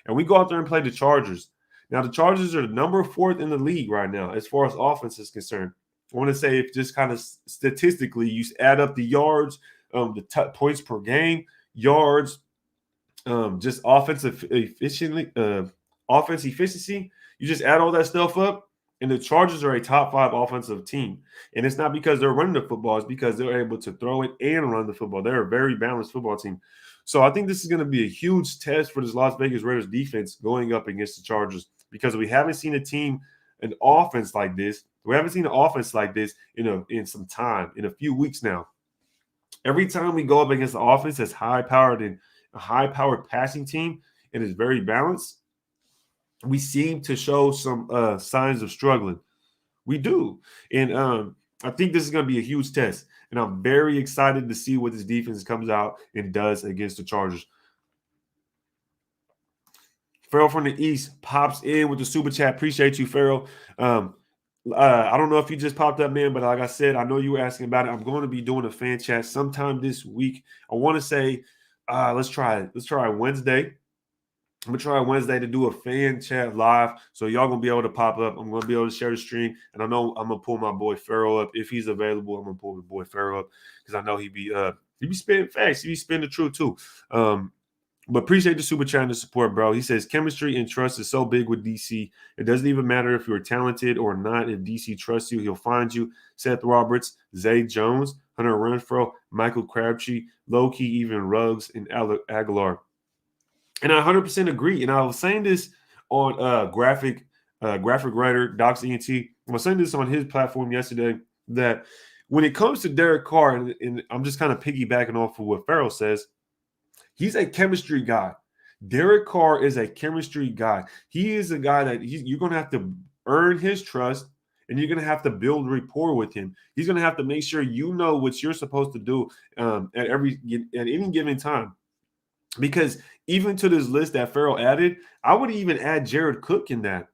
And we go out there and play the Chargers. Now, the Chargers are number 4th in the league right now as far as offense is concerned. I want to say if just kind of statistically, you add up the yards, points per game, yards, just offense efficiency. You just add all that stuff up, and the Chargers are a top 5 offensive team. And it's not because they're running the football; it's because they're able to throw it and run the football. They're a very balanced football team. So I think this is going to be a huge test for this Las Vegas Raiders defense going up against the Chargers because we haven't seen an offense like this. We haven't seen an offense like this in some time, in a few weeks now. Every time we go up against the offense that's high-powered and a high-powered passing team and is very balanced, we seem to show some signs of struggling. We do. And I think this is going to be a huge test. And I'm very excited to see what this defense comes out and does against the Chargers. Farrell from the East pops in with the super chat. Appreciate you, Farrell. I don't know if you just popped up, man, but like I said, I know you were asking about it. I'm going to be doing a fan chat sometime this week. I want to say, let's try Wednesday. I'm going to try Wednesday to do a fan chat live. So y'all going to be able to pop up. I'm going to be able to share the stream. And I know I'm going to pull my boy Farrell up. If he's available, I'm going to pull my boy Farrell up because I know he be spitting facts. He be spitting the truth too. But appreciate the super chat and the support, bro. He says chemistry and trust is so big with DC. It doesn't even matter if you're talented or not. If DC trusts you, he'll find you. Seth Roberts, Zay Jones, Hunter Renfrow, Michael Crabtree, low-key even Ruggs and Aguilar. And I 100% agree. And I was saying this on graphic writer, Docs ENT. I was saying this on his platform yesterday that when it comes to Derek Carr, and I'm just kind of piggybacking off of what Farrell says, he's a chemistry guy. Derek Carr is a chemistry guy. He is a guy that you're going to have to earn his trust, and you're going to have to build rapport with him. He's going to have to make sure you know what you're supposed to do at any given time. Because even to this list that Farrell added, I would even add Jared Cook in that.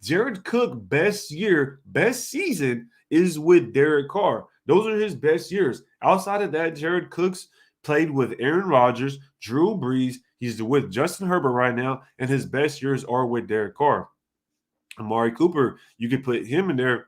Jared Cook best season is with Derek Carr. Those are his best years. Outside of that, Jared Cook's played with Aaron Rodgers, Drew Brees. He's with Justin Herbert right now, and his best years are with Derek Carr. Amari Cooper, you could put him in there.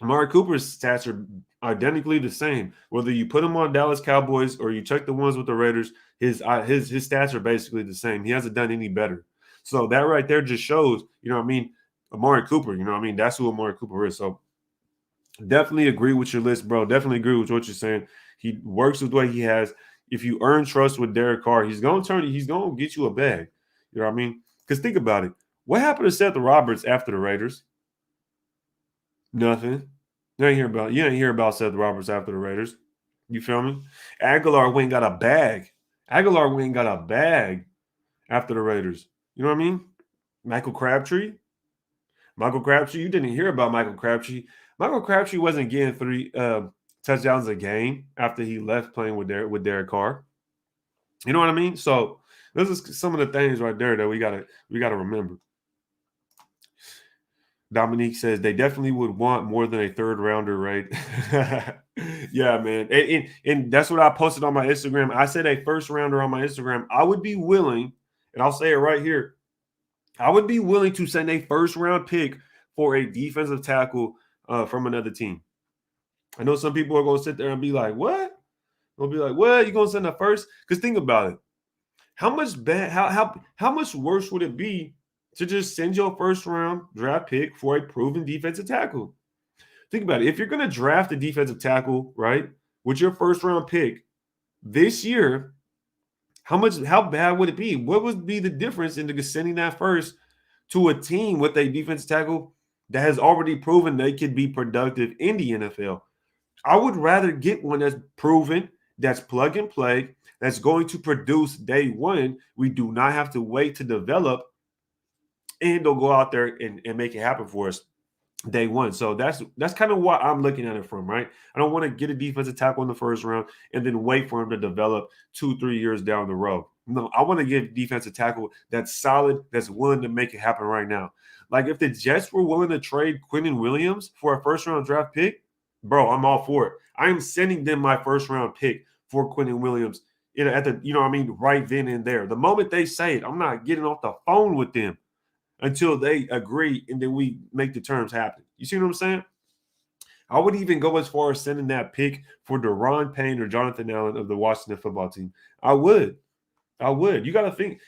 Amari Cooper's stats are identically the same. Whether you put him on Dallas Cowboys or you check the ones with the Raiders, his stats are basically the same. He hasn't done any better. So that right there just shows, Amari Cooper, that's who Amari Cooper is. So definitely agree with your list, bro. Definitely agree with what you're saying. He works with what he has. If you earn trust with Derek Carr, he's going to get you a bag. You know what I mean? Because think about it. What happened to Seth Roberts after the Raiders? Nothing. You ain't hear about Seth Roberts after the Raiders. You feel me? Aguilar went and got a bag. Aguilar went and got a bag after the Raiders. You know what I mean? Michael Crabtree. You didn't hear about Michael Crabtree. Michael Crabtree wasn't getting 3 touchdowns a game after he left playing with Derek Carr. You know what I mean? So this is some of the things right there that we gotta remember. Dominique says they definitely would want more than a third rounder, right? Yeah, man. And that's what I posted on my Instagram. I said a first rounder on my Instagram. I would be willing, and I'll say it right here. I would be willing to send a first round pick for a defensive tackle from another team. I know some people are going to sit there and be like, what? They'll be like, what? You going to send a first? Because think about it. How much worse would it be to just send your first round draft pick for a proven defensive tackle? Think about it. If you're going to draft a defensive tackle, right, with your first round pick this year, how bad would it be? What would be the difference in sending that first to a team with a defensive tackle that has already proven they could be productive in the NFL? I would rather get one that's proven, that's plug and play, that's going to produce day one. We do not have to wait to develop, and they'll go out there and make it happen for us day one. So that's kind of what I'm looking at it from, right? I don't want to get a defensive tackle in the first round and then wait for him to develop 2-3 years down the road. No, I want to get defensive tackle that's solid, that's willing to make it happen right now. Like if the Jets were willing to trade Quinnen Williams for a first round draft pick, bro, I'm all for it. I am sending them my first round pick for Quinnen Williams at the, right then and there. The moment they say it, I'm not getting off the phone with them until they agree, and then we make the terms happen. You see what I'm saying? I would even go as far as sending that pick for Daron Payne or Jonathan Allen of the Washington football team. I would. You got to think.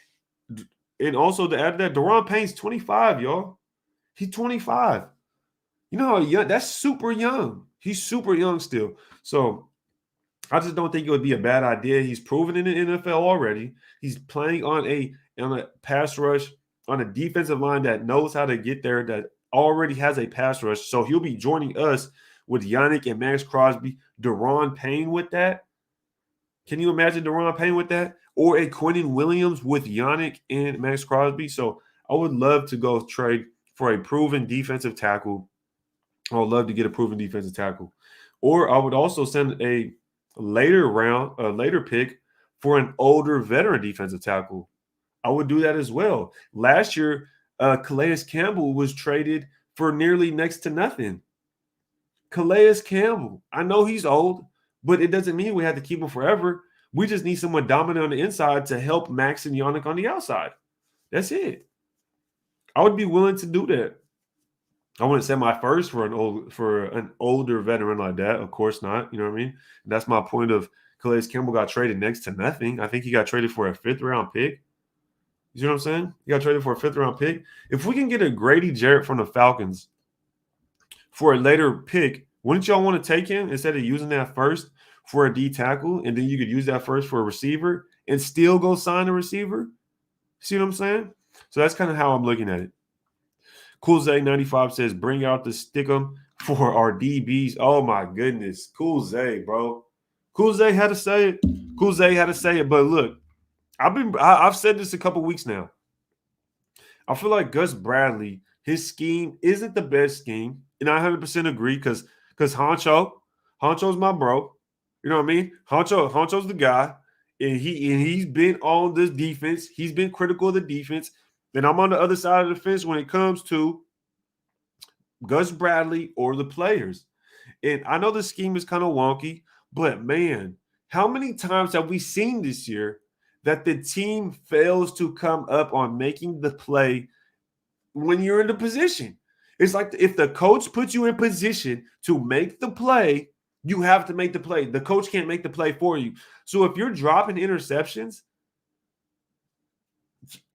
And also to add to that, Daron Payne's 25, y'all. He's 25. You know how young? That's super young. He's super young still. So I just don't think it would be a bad idea. He's proven in the NFL already. He's playing on a pass rush, on a defensive line that knows how to get there, that already has a pass rush. So he'll be joining us with Yannick and Max Crosby, Daron Payne with that. Can you imagine Daron Payne with that? Or a Quinnen Williams with Yannick and Max Crosby? So I would love to go trade for a proven defensive tackle. I would love to get a proven defensive tackle. Or I would also send a later pick for an older veteran defensive tackle. I would do that as well. Last year, Calais Campbell was traded for nearly next to nothing. Calais Campbell. I know he's old, but it doesn't mean we have to keep him forever. We just need someone dominant on the inside to help Max and Yannick on the outside. That's it. I would be willing to do that. I wouldn't send my first for an older veteran like that. Of course not. You know what I mean? That's my point of Calais Campbell got traded next to nothing. I think he got traded for a 5th-round pick. You know what I'm saying? He got traded for a 5th-round pick. If we can get a Grady Jarrett from the Falcons for a later pick, wouldn't y'all want to take him instead of using that first for a D tackle, and then you could use that first for a receiver and still go sign a receiver? See what I'm saying? So that's kind of how I'm looking at it. Cool Zay 95 says, bring out the stickum for our DBs. Oh, my goodness. Cool Zay, bro. Cool Zay had to say it. But look, I've said this a couple weeks now. I feel like Gus Bradley, his scheme isn't the best scheme. And I 100% agree because Honcho's my bro. You know what I mean? Honcho's the guy. And he's been on this defense. He's been critical of the defense. And I'm on the other side of the fence when it comes to Gus Bradley or the players. And I know the scheme is kind of wonky, but man, how many times have we seen this year that the team fails to come up on making the play when you're in the position? It's like if the coach puts you in position to make the play, you have to make the play. The coach can't make the play for you. So if you're dropping interceptions,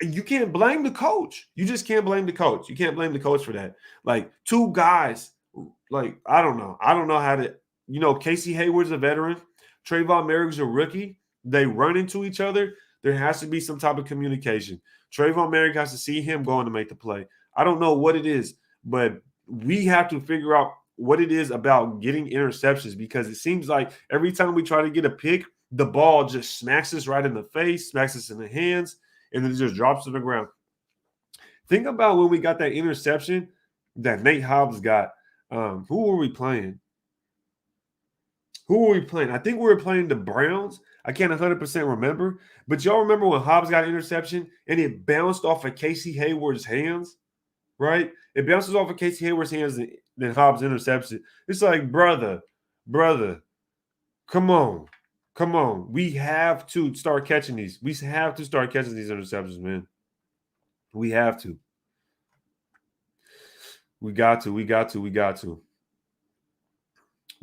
you can't blame the coach. You just can't blame the coach. You can't blame the coach for that. Like two guys, like, I don't know how to, Casey Hayward's a veteran. Trayvon Merrick's a rookie. They run into each other. There has to be some type of communication. Trayvon Merrick has to see him going to make the play. I don't know what it is, but we have to figure out what it is about getting interceptions, because it seems like every time we try to get a pick, the ball just smacks us right in the face, smacks us in the hands, and then it just drops to the ground. Think about when we got that interception that Nate Hobbs got. Who were we playing? I think we were playing the Browns. I can't 100% remember. But y'all remember when Hobbs got an interception and it bounced off of Casey Hayward's hands, right? It bounces off of Casey Hayward's hands and then Hobbs interception. It's like, brother, come on. We have to start catching these. We have to start catching these interceptions, man. We have to. We got to.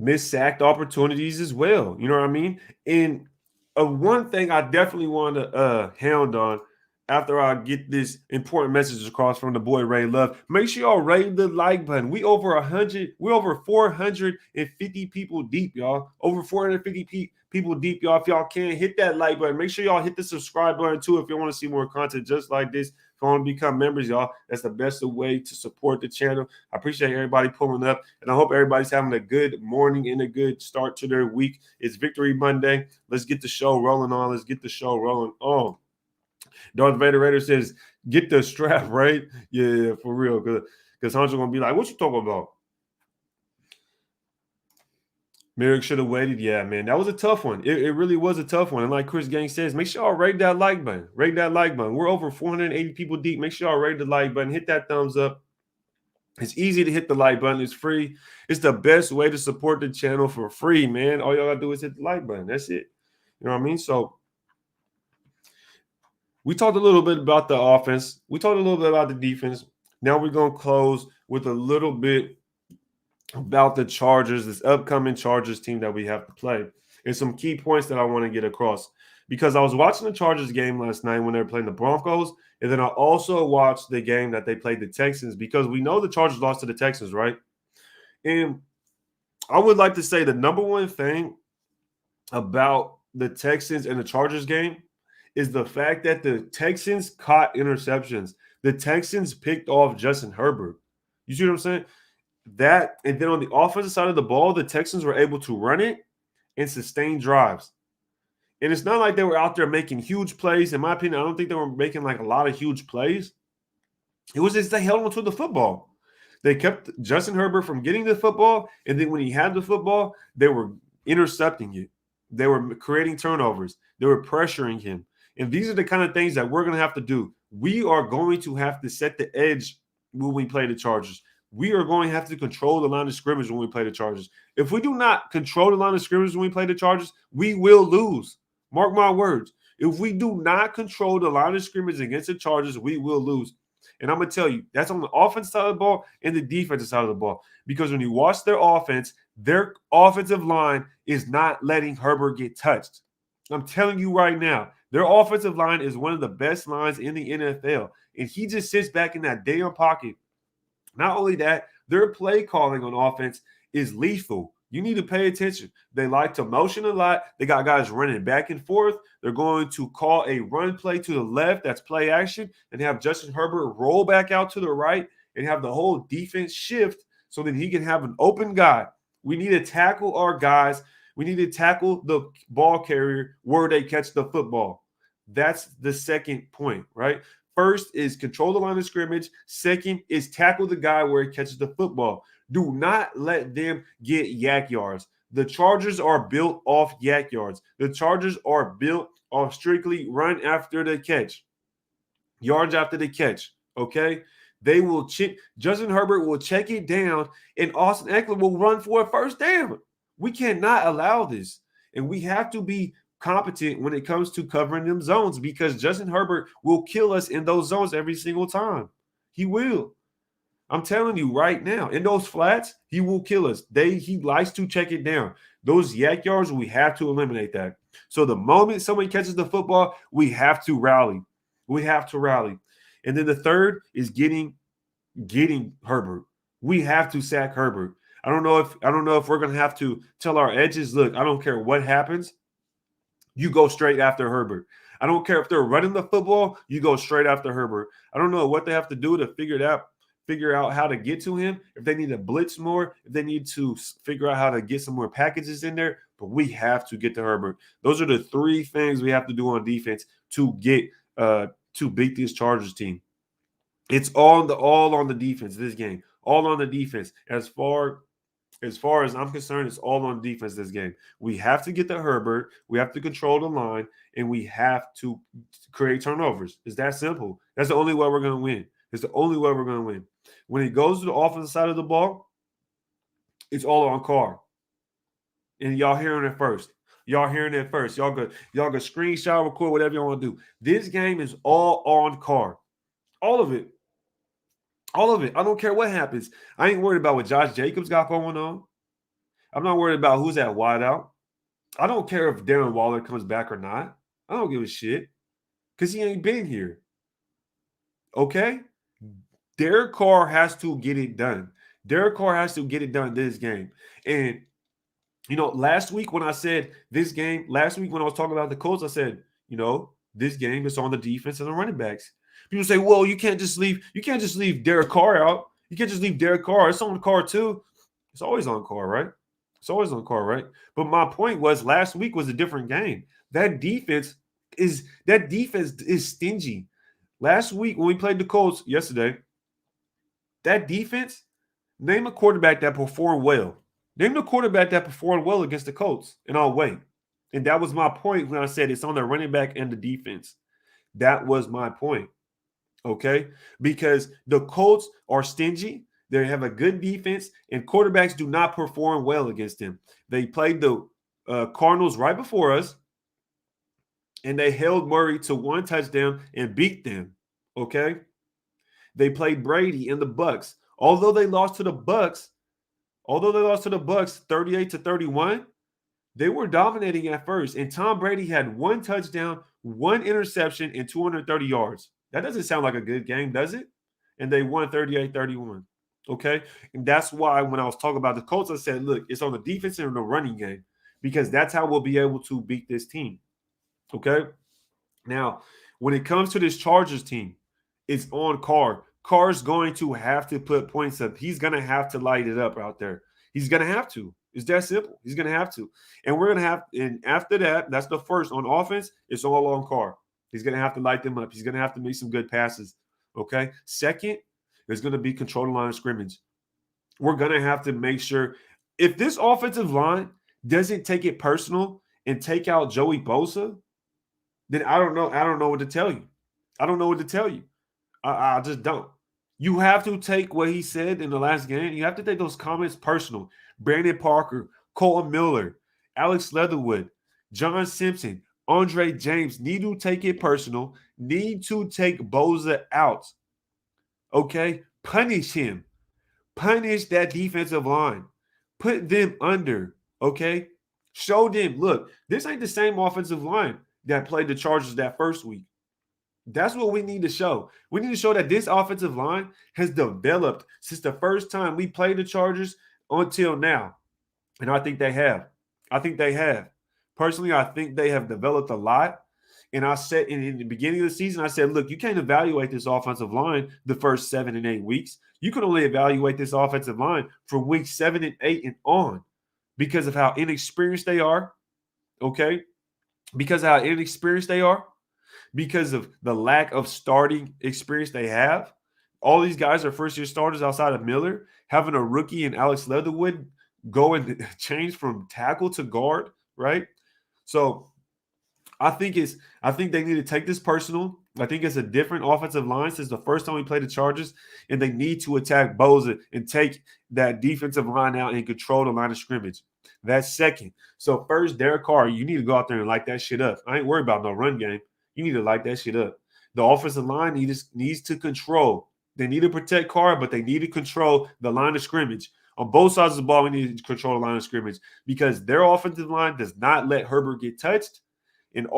Missed sacked opportunities as well. You know what I mean? And one thing I definitely want to hound on after I get this important message across from the boy Ray Love, make sure y'all rate the like button. We're over 450 people deep, y'all. Over 450 people deep, y'all. If y'all can't hit that like button, make sure y'all hit the subscribe button too if you want to see more content just like this. If you want to become members, y'all, that's the best way to support the channel. I appreciate everybody pulling up, and I hope everybody's having a good morning and a good start to their week. It's Victory Monday. Let's get the show rolling on. Let's get the show rolling on. Darth Vader Raider says, get the strap, right? Yeah, for real. Because Hunter going to be like, what you talking about? Merrick should have waited. Yeah, man, that was a tough one. It really was a tough one. And like Chris Gang says, make sure y'all rate that like button. Rate that like button. We're over 480 people deep. Make sure y'all rate the like button. Hit that thumbs up. It's easy to hit the like button. It's free. It's the best way to support the channel for free, man. All y'all got to do is hit the like button. That's it. You know what I mean? So we talked a little bit about the offense. We talked a little bit about the defense. Now we're going to close with a little bit about the Chargers, this upcoming Chargers team that we have to play, and some key points that I want to get across. Because I was watching the Chargers game last night when they were playing the Broncos, and then I also watched the game that they played the Texans, because we know the Chargers lost to the Texans, right? And I would like to say the number one thing about the Texans and the Chargers game is the fact that the Texans caught interceptions. The Texans picked off Justin Herbert. You see what I'm saying? That, and then on the offensive side of the ball, the Texans were able to run it and sustain drives. And it's not like they were out there making huge plays. In my opinion, I don't think they were making like a lot of huge plays. It was just they held on to the football. They kept Justin Herbert from getting the football, and then when he had the football, they were intercepting it. They were creating turnovers. They were pressuring him. And these are the kind of things that we're going to have to do. We are going to have to set the edge when we play the Chargers. We are going to have to control the line of scrimmage when we play the Chargers. If we do not control the line of scrimmage when we play the Chargers, we will lose. Mark my words. If we do not control the line of scrimmage against the Chargers, we will lose. And I'm going to tell you, that's on the offensive side of the ball and the defensive side of the ball. Because when you watch their offensive line is not letting Herbert get touched. I'm telling you right now, their offensive line is one of the best lines in the NFL. And he just sits back in that damn pocket. Not only that, their play calling on offense is lethal. You need to pay attention. They like to motion a lot. They got guys running back and forth. They're going to call a run play to the left. That's play action. And have Justin Herbert roll back out to the right and have the whole defense shift so that he can have an open guy. We need to tackle our guys. We need to tackle the ball carrier where they catch the football. That's the second point, right? First is control the line of scrimmage. Second is tackle the guy where he catches the football. Do not let them get yak yards. The Chargers are built off yak yards. The Chargers are built off strictly run after the catch, yards after the catch, okay? They will check. Justin Herbert will check it down, and Austin Eckler will run for a first down. We cannot allow this, and we have to be competent when it comes to covering them zones, because Justin Herbert will kill us in those zones every single time. He will. I'm telling you right now, in those flats, he will kill us. He likes to check it down. Those yak yards, we have to eliminate that. So the moment someone catches the football, we have to rally. We have to rally. And then the third is getting Herbert. We have to sack Herbert. I don't know if we're going to have to tell our edges, look, I don't care what happens. You go straight after Herbert. I don't care if they're running the football, you go straight after Herbert. I don't know what they have to do to figure figure out how to get to him, if they need to blitz more, if they need to figure out how to get some more packages in there, but we have to get to Herbert. Those are the three things we have to do on defense to get to beat this Chargers team. It's all on the defense this game. All on the defense. As far as I'm concerned, it's all on defense this game. We have to get to Herbert. We have to control the line, and we have to create turnovers. It's that simple. That's the only way we're going to win. It's the only way we're going to win. When it goes to the offensive side of the ball, it's all on Carr. And y'all hearing it first. Y'all hearing it first. Y'all go screenshot, record, whatever you want to do. This game is all on Carr. All of it. All of it. I don't care what happens. I ain't worried about what Josh Jacobs got going on. I'm not worried about who's at wideout. I don't care if Darren Waller comes back or not. I don't give a shit because he ain't been here. Okay? Derek Carr has to get it done. Derek Carr has to get it done this game. And, last week when I said this game, last week when I was talking about the Colts, I said, this game is on the defense and the running backs. People say, well, you can't just leave Derek Carr out. You can't just leave Derek Carr. It's on Carr too. It's always on Carr, right? It's always on Carr, right? But my point was last week was a different game. That defense is stingy. Last week when we played the Colts yesterday, that defense, name a quarterback that performed well. Name the quarterback that performed well against the Colts, and I'll wait. And that was my point when I said it's on the running back and the defense. That was my point. Okay? Because the Colts are stingy. They have a good defense, and quarterbacks do not perform well against them. They played the Cardinals right before us, and they held Murray to one touchdown and beat them. Okay? They played Brady and the Bucs. Although they lost to the Bucs 38-31, they were dominating at first. And Tom Brady had one touchdown, one interception, and 230 yards. That doesn't sound like a good game, does it? And they won 38-31. Okay? And that's why when I was talking about the Colts, I said, look, it's on the defense and the running game because that's how we'll be able to beat this team. Okay? Now, when it comes to this Chargers team, it's on Carr. Carr's going to have to put points up. He's going to have to light it up out there. He's going to have to. It's that simple. He's going to have to. And we're going to have – and after that, that's the first. On offense, it's all on Carr. He's going to have to light them up. He's going to have to make some good passes, okay? Second, there's going to be control the line of scrimmage. We're going to have to make sure – if this offensive line doesn't take it personal and take out Joey Bosa, then I don't know. I don't know what to tell you. I don't know what to tell you. I just don't. You have to take what he said in the last game. You have to take those comments personal. Brandon Parker, Colton Miller, Alex Leatherwood, John Simpson, Andre James need to take it personal, need to take Bosa out. Okay? Punish him. Punish that defensive line. Put them under. Okay? Show them, look, this ain't the same offensive line that played the Chargers that first week. That's what we need to show. We need to show that this offensive line has developed since the first time we played the Chargers until now. And I think they have. Personally, I think they have developed a lot. And I said in the beginning of the season, I said, look, you can't evaluate this offensive line the first 7 and 8 weeks. You can only evaluate this offensive line from week 7 and 8 and on because of how inexperienced they are. Okay? Because of how inexperienced they are. Because of the lack of starting experience they have. All these guys are first-year starters outside of Miller. Having a rookie and Alex Leatherwood go and change from tackle to guard, right? So I think they need to take this personal. I think it's a different offensive line since the first time we played the Chargers, and they need to attack Bosa and take that defensive line out and control the line of scrimmage. That's second. So first, Derek Carr, you need to go out there and light that shit up. I ain't worried about no run game. You need to light that shit up. The offensive line needs to control. They need to protect Carr, but they need to control the line of scrimmage. On both sides of the ball, we need to control the line of scrimmage because their offensive line does not let Herbert get touched, and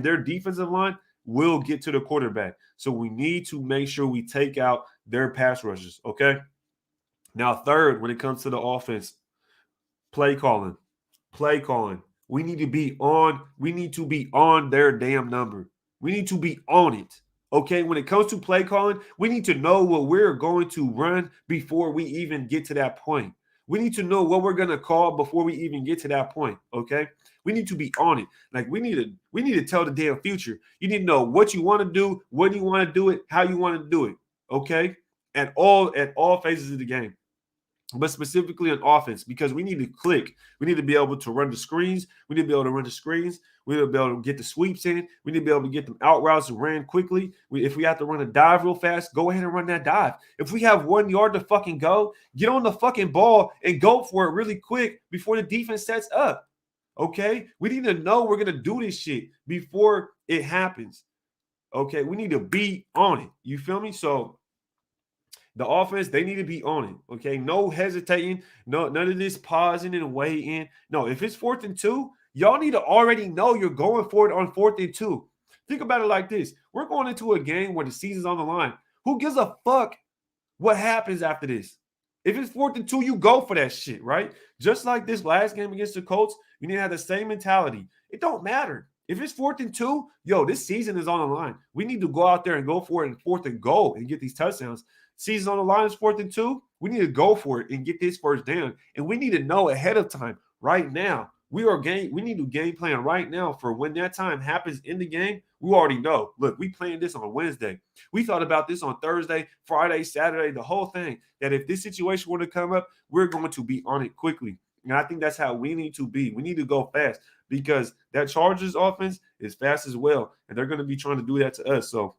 their defensive line will get to the quarterback. So we need to make sure we take out their pass rushers, okay? Now, third, when it comes to the offense, play calling. We need to be on their damn number. We need to be on it, Okay, when it comes to play calling, we need to know what we're going to run before we even get to that point. We need to know what we're going to call before we even get to that point. Okay, we need to be on it. Like we need to tell the damn future. You need to know what you want to do, when you want to do it, how you want to do it. Okay, at all phases of the game, but specifically on offense, because we need to click. We need to be able to run the screens. We need to be able to run the screens. We need to be able to get the sweeps in. We need to be able to get them out routes and ran quickly. If we have to run a dive real fast, go ahead and run that dive. If we have 1 yard to fucking go, get on the fucking ball and go for it really quick before the defense sets up. Okay? We need to know we're going to do this shit before it happens. Okay? We need to be on it. You feel me? So the offense, they need to be on it. Okay. No hesitating. No, none of this pausing and waiting. No, if it's 4th and 2, y'all need to already know you're going for it on 4th and 2. Think about it like this. We're going into a game where the season's on the line. Who gives a fuck what happens after this? If it's 4th and 2, you go for that shit, right? Just like this last game against the Colts, you need to have the same mentality. It don't matter. If it's 4th and 2, yo, this season is on the line. We need to go out there and go for it in 4th and goal and get these touchdowns. Season on the line is 4th and 2. We need to go for it and get this first down. And we need to know ahead of time, right now. We need to game plan right now for when that time happens in the game. We already know. Look, we playing this on Wednesday. We thought about this on Thursday, Friday, Saturday, the whole thing. That if this situation were to come up, we're going to be on it quickly. And I think that's how we need to be. We need to go fast because that Chargers offense is fast as well. And they're going to be trying to do that to us. So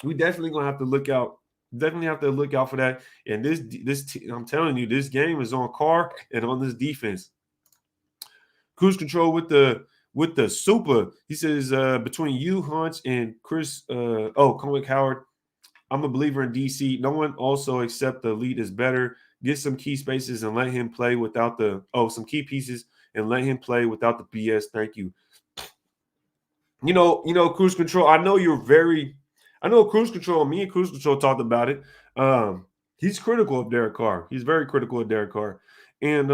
we definitely going to have to look out. Definitely have to look out for that. And I'm telling you, this game is on Carr and on this defense. Cruise control with the super. He says between you, Hunch, and Chris. Comic Howard. I'm a believer in DC. No one also except the elite is better. Get some key spaces and let him play without some key pieces and let him play without the BS. Thank you. You know, Cruise Control. I know Cruise Control. Me and Cruise Control talked about it. He's critical of Derek Carr. He's very critical of Derek Carr, and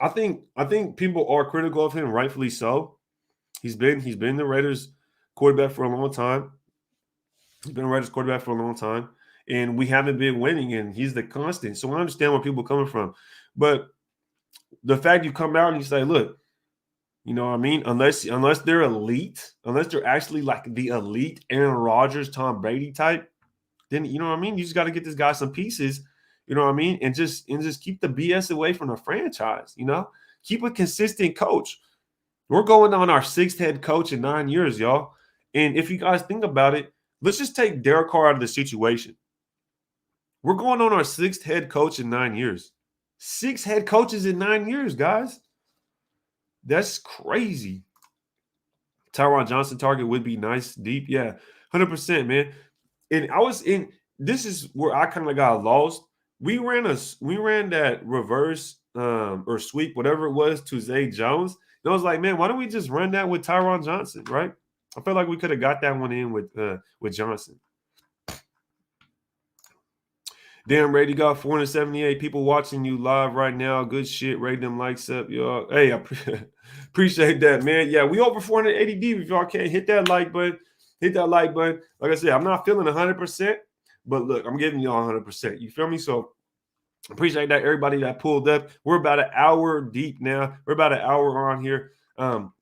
I think people are critical of him, rightfully so. He's been the Raiders quarterback for a long time. He's been a Raiders quarterback for a long time, and we haven't been winning, and he's the constant. So I understand where people are coming from, but the fact you come out and you say, look. You know what I mean? Unless they're elite, unless they're actually like the elite Aaron Rodgers, Tom Brady type, then you know what I mean? You just got to get this guy some pieces, you know what I mean? And just keep the BS away from the franchise, you know? Keep a consistent coach. We're going on our 6th head coach in 9 years, y'all. And if you guys think about it, let's just take Derek Carr out of the situation. We're going on our 6th head coach in 9 years. 6 head coaches in 9 years, guys. That's crazy. Tyron Johnson target would be nice, deep. Yeah, 100%, man. And this is where I kind of got lost. We ran that reverse or sweep, whatever it was, to Zay Jones. And I was like, man, why don't we just run that with Tyron Johnson, right? I feel like we could have got that one in with Johnson. Damn, Ray, you got 478 people watching you live right now. Good shit. Rate them likes up, y'all. Hey, I appreciate that, man. Yeah, we over 480 deep. If y'all can't hit that like button, hit that like button. Like I said, I'm not feeling 100%, but look, I'm giving y'all 100%. You feel me? So appreciate that, everybody that pulled up. We're about an hour deep now. We're about an hour on here. Got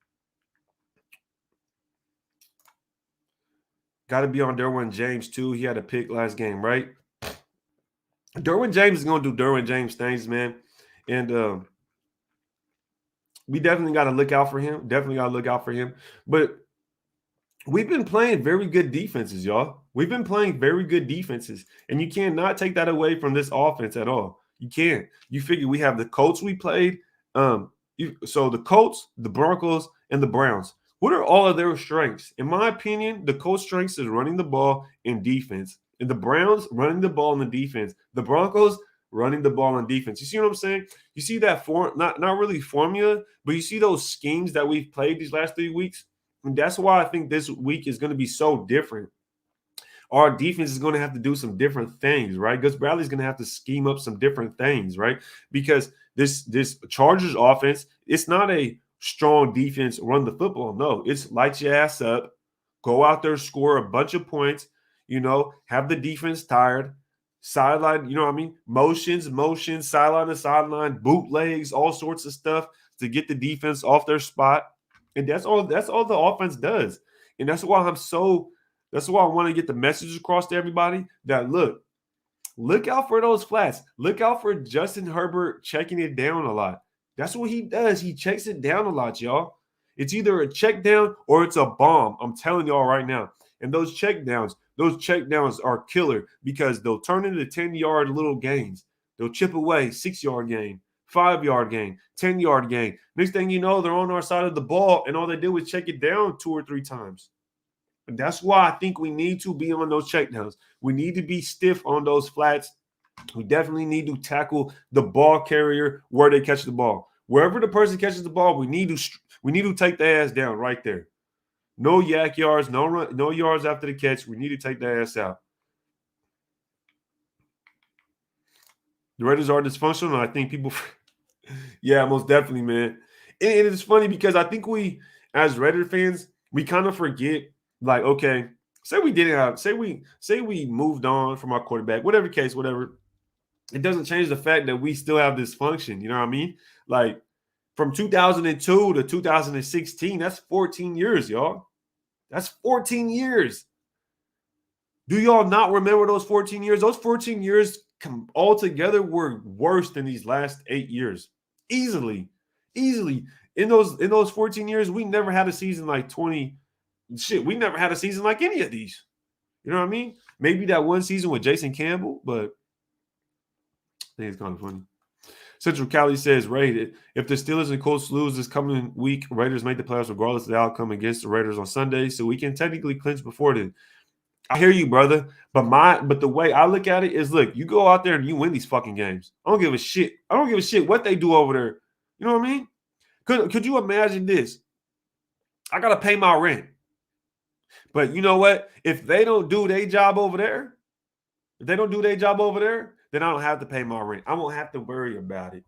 to be on Derwin James, too. He had a pick last game, right? Derwin James is going to do Derwin James things, man. And we definitely got to look out for him. But we've been playing very good defenses, y'all. We've been playing very good defenses. And you cannot take that away from this offense at all. You can't. You figure we have the Colts we played. So the Colts, the Broncos, and the Browns. What are all of their strengths? In my opinion, the Colts' strengths is running the ball and defense. And the Browns running the ball in the defense. The Broncos running the ball on defense. You see what I'm saying? You see that not really formula, but you see those schemes that we've played these last 3 weeks. And that's why I think this week is going to be so different. Our defense is going to have to do some different things, right? Gus Bradley's going to have to scheme up some different things, right? Because this Chargers offense, it's not a strong defense run the football. No, it's light your ass up, Go out there, score a bunch of points, have the defense tired, sideline, motions, sideline to sideline, bootlegs, all sorts of stuff to get the defense off their spot. And that's all the offense does. And that's why I want to get the message across to everybody that look out for those flats. Look out for Justin Herbert checking it down a lot. That's what he does. He checks it down a lot, y'all. It's either a check down or it's a bomb. I'm telling y'all right now. And those check downs are killer because they'll turn into 10-yard little gains. They'll chip away 6-yard gain, 5-yard gain, 10-yard gain. Next thing you know, they're on our side of the ball, and all they do is check it down 2 or 3 times. And that's why I think we need to be on those checkdowns. We need to be stiff on those flats. We definitely need to tackle the ball carrier where they catch the ball. Wherever the person catches the ball, we need to take the ass down right there. No yak yards, no yards after the catch. We need to take the ass out. The Raiders are dysfunctional. I think people, yeah, most definitely, man. And it's funny because I think we, as Raider fans, we kind of forget. Like, okay, say we moved on from our quarterback, whatever case, whatever. It doesn't change the fact that we still have dysfunction. You know what I mean? Like from 2002 to 2016, that's 14 years, y'all. That's 14 years. Do y'all not remember those 14 years? Those 14 years altogether were worse than these last 8 years. Easily. In those 14 years, we never had a season like 20. Shit, we never had a season like any of these. You know what I mean? Maybe that one season with Jason Campbell, but I think it's kind of funny. Central Cali says, Raid, if the Steelers and Colts lose this coming week, Raiders make the playoffs regardless of the outcome against the Raiders on Sunday, so we can technically clinch before then. I hear you, brother, but the way I look at it is, look, you go out there and you win these fucking games. I don't give a shit. I don't give a shit what they do over there. You know what I mean? Could you imagine this? I got to pay my rent. But you know what? If they don't do their job over there, then I don't have to pay my rent. I won't have to worry about it.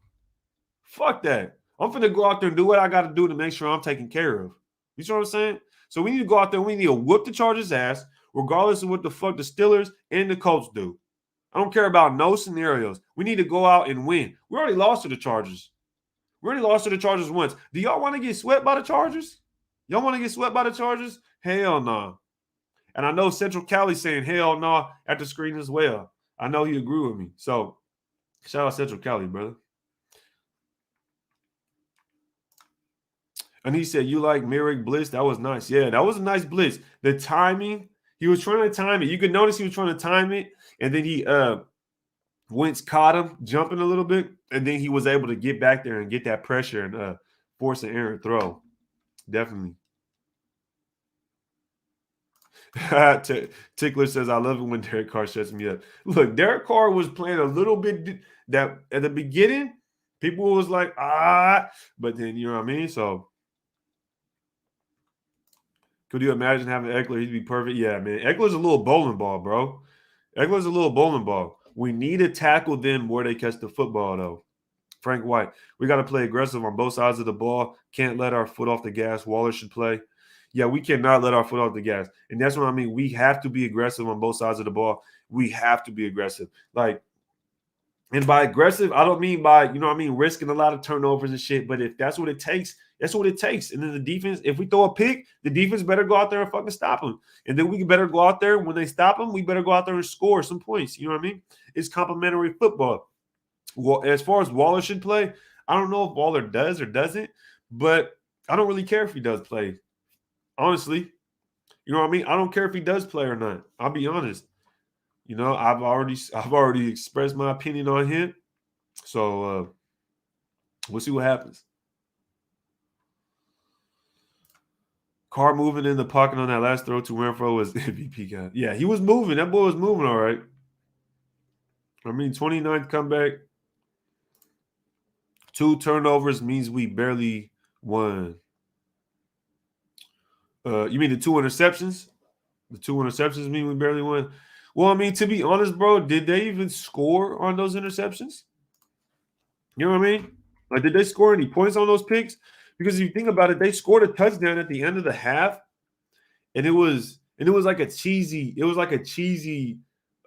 Fuck that. I'm finna go out there and do what I got to do to make sure I'm taken care of. You see what I'm saying? So we need to go out there and we need to whoop the Chargers' ass, regardless of what the fuck the Steelers and the Colts do. I don't care about no scenarios. We need to go out and win. We already lost to the Chargers. Once. Do y'all want to get swept by the Chargers? Y'all want to get swept by the Chargers? Hell no. Nah. And I know Central Cali saying hell no nah at the screen as well. I know he agree with me. So shout out Central Cali, brother. And he said, you like Merrick blitz? That was nice. Yeah, that was a nice blitz. The timing, he was trying to time it. You could notice he was trying to time it. And then he Wentz caught him jumping a little bit. And then he was able to get back there and get that pressure and force an errant throw. Definitely. Tickler says, I love it when Derek Carr shuts me up. Look, Derek Carr was playing a little bit that at the beginning, people was like, but then, you know what I mean? So, could you imagine having Eckler? He'd be perfect. Yeah, man. Eckler's a little bowling ball, bro. Eckler's a little bowling ball. We need to tackle them where they catch the football, though. Frank White, we got to play aggressive on both sides of the ball. Can't let our foot off the gas. Waller should play. Yeah, we cannot let our foot off the gas. And that's what I mean. We have to be aggressive on both sides of the ball. We have to be aggressive. And by aggressive, I don't mean by, risking a lot of turnovers and shit. But if that's what it takes, that's what it takes. And then the defense, if we throw a pick, the defense better go out there and fucking stop them. And then we better go out there. When they stop them, we better go out there and score some points. You know what I mean? It's complimentary football. Well, as far as Waller should play, I don't know if Waller does or doesn't. But I don't really care if he does play. Honestly, you know what I mean? I don't care if he does play or not. I'll be honest. I've already expressed my opinion on him. So we'll see what happens. Carr moving in the pocket on that last throw to Renfrow was MVP guy. Yeah, he was moving. That boy was moving all right. 29th comeback. 2 turnovers means we barely won. You mean the 2 interceptions? The 2 interceptions mean we barely won? Well, to be honest, bro, did they even score on those interceptions? You know what I mean? Did they score any points on those picks? Because if you think about it, they scored a touchdown at the end of the half, and it was like a cheesy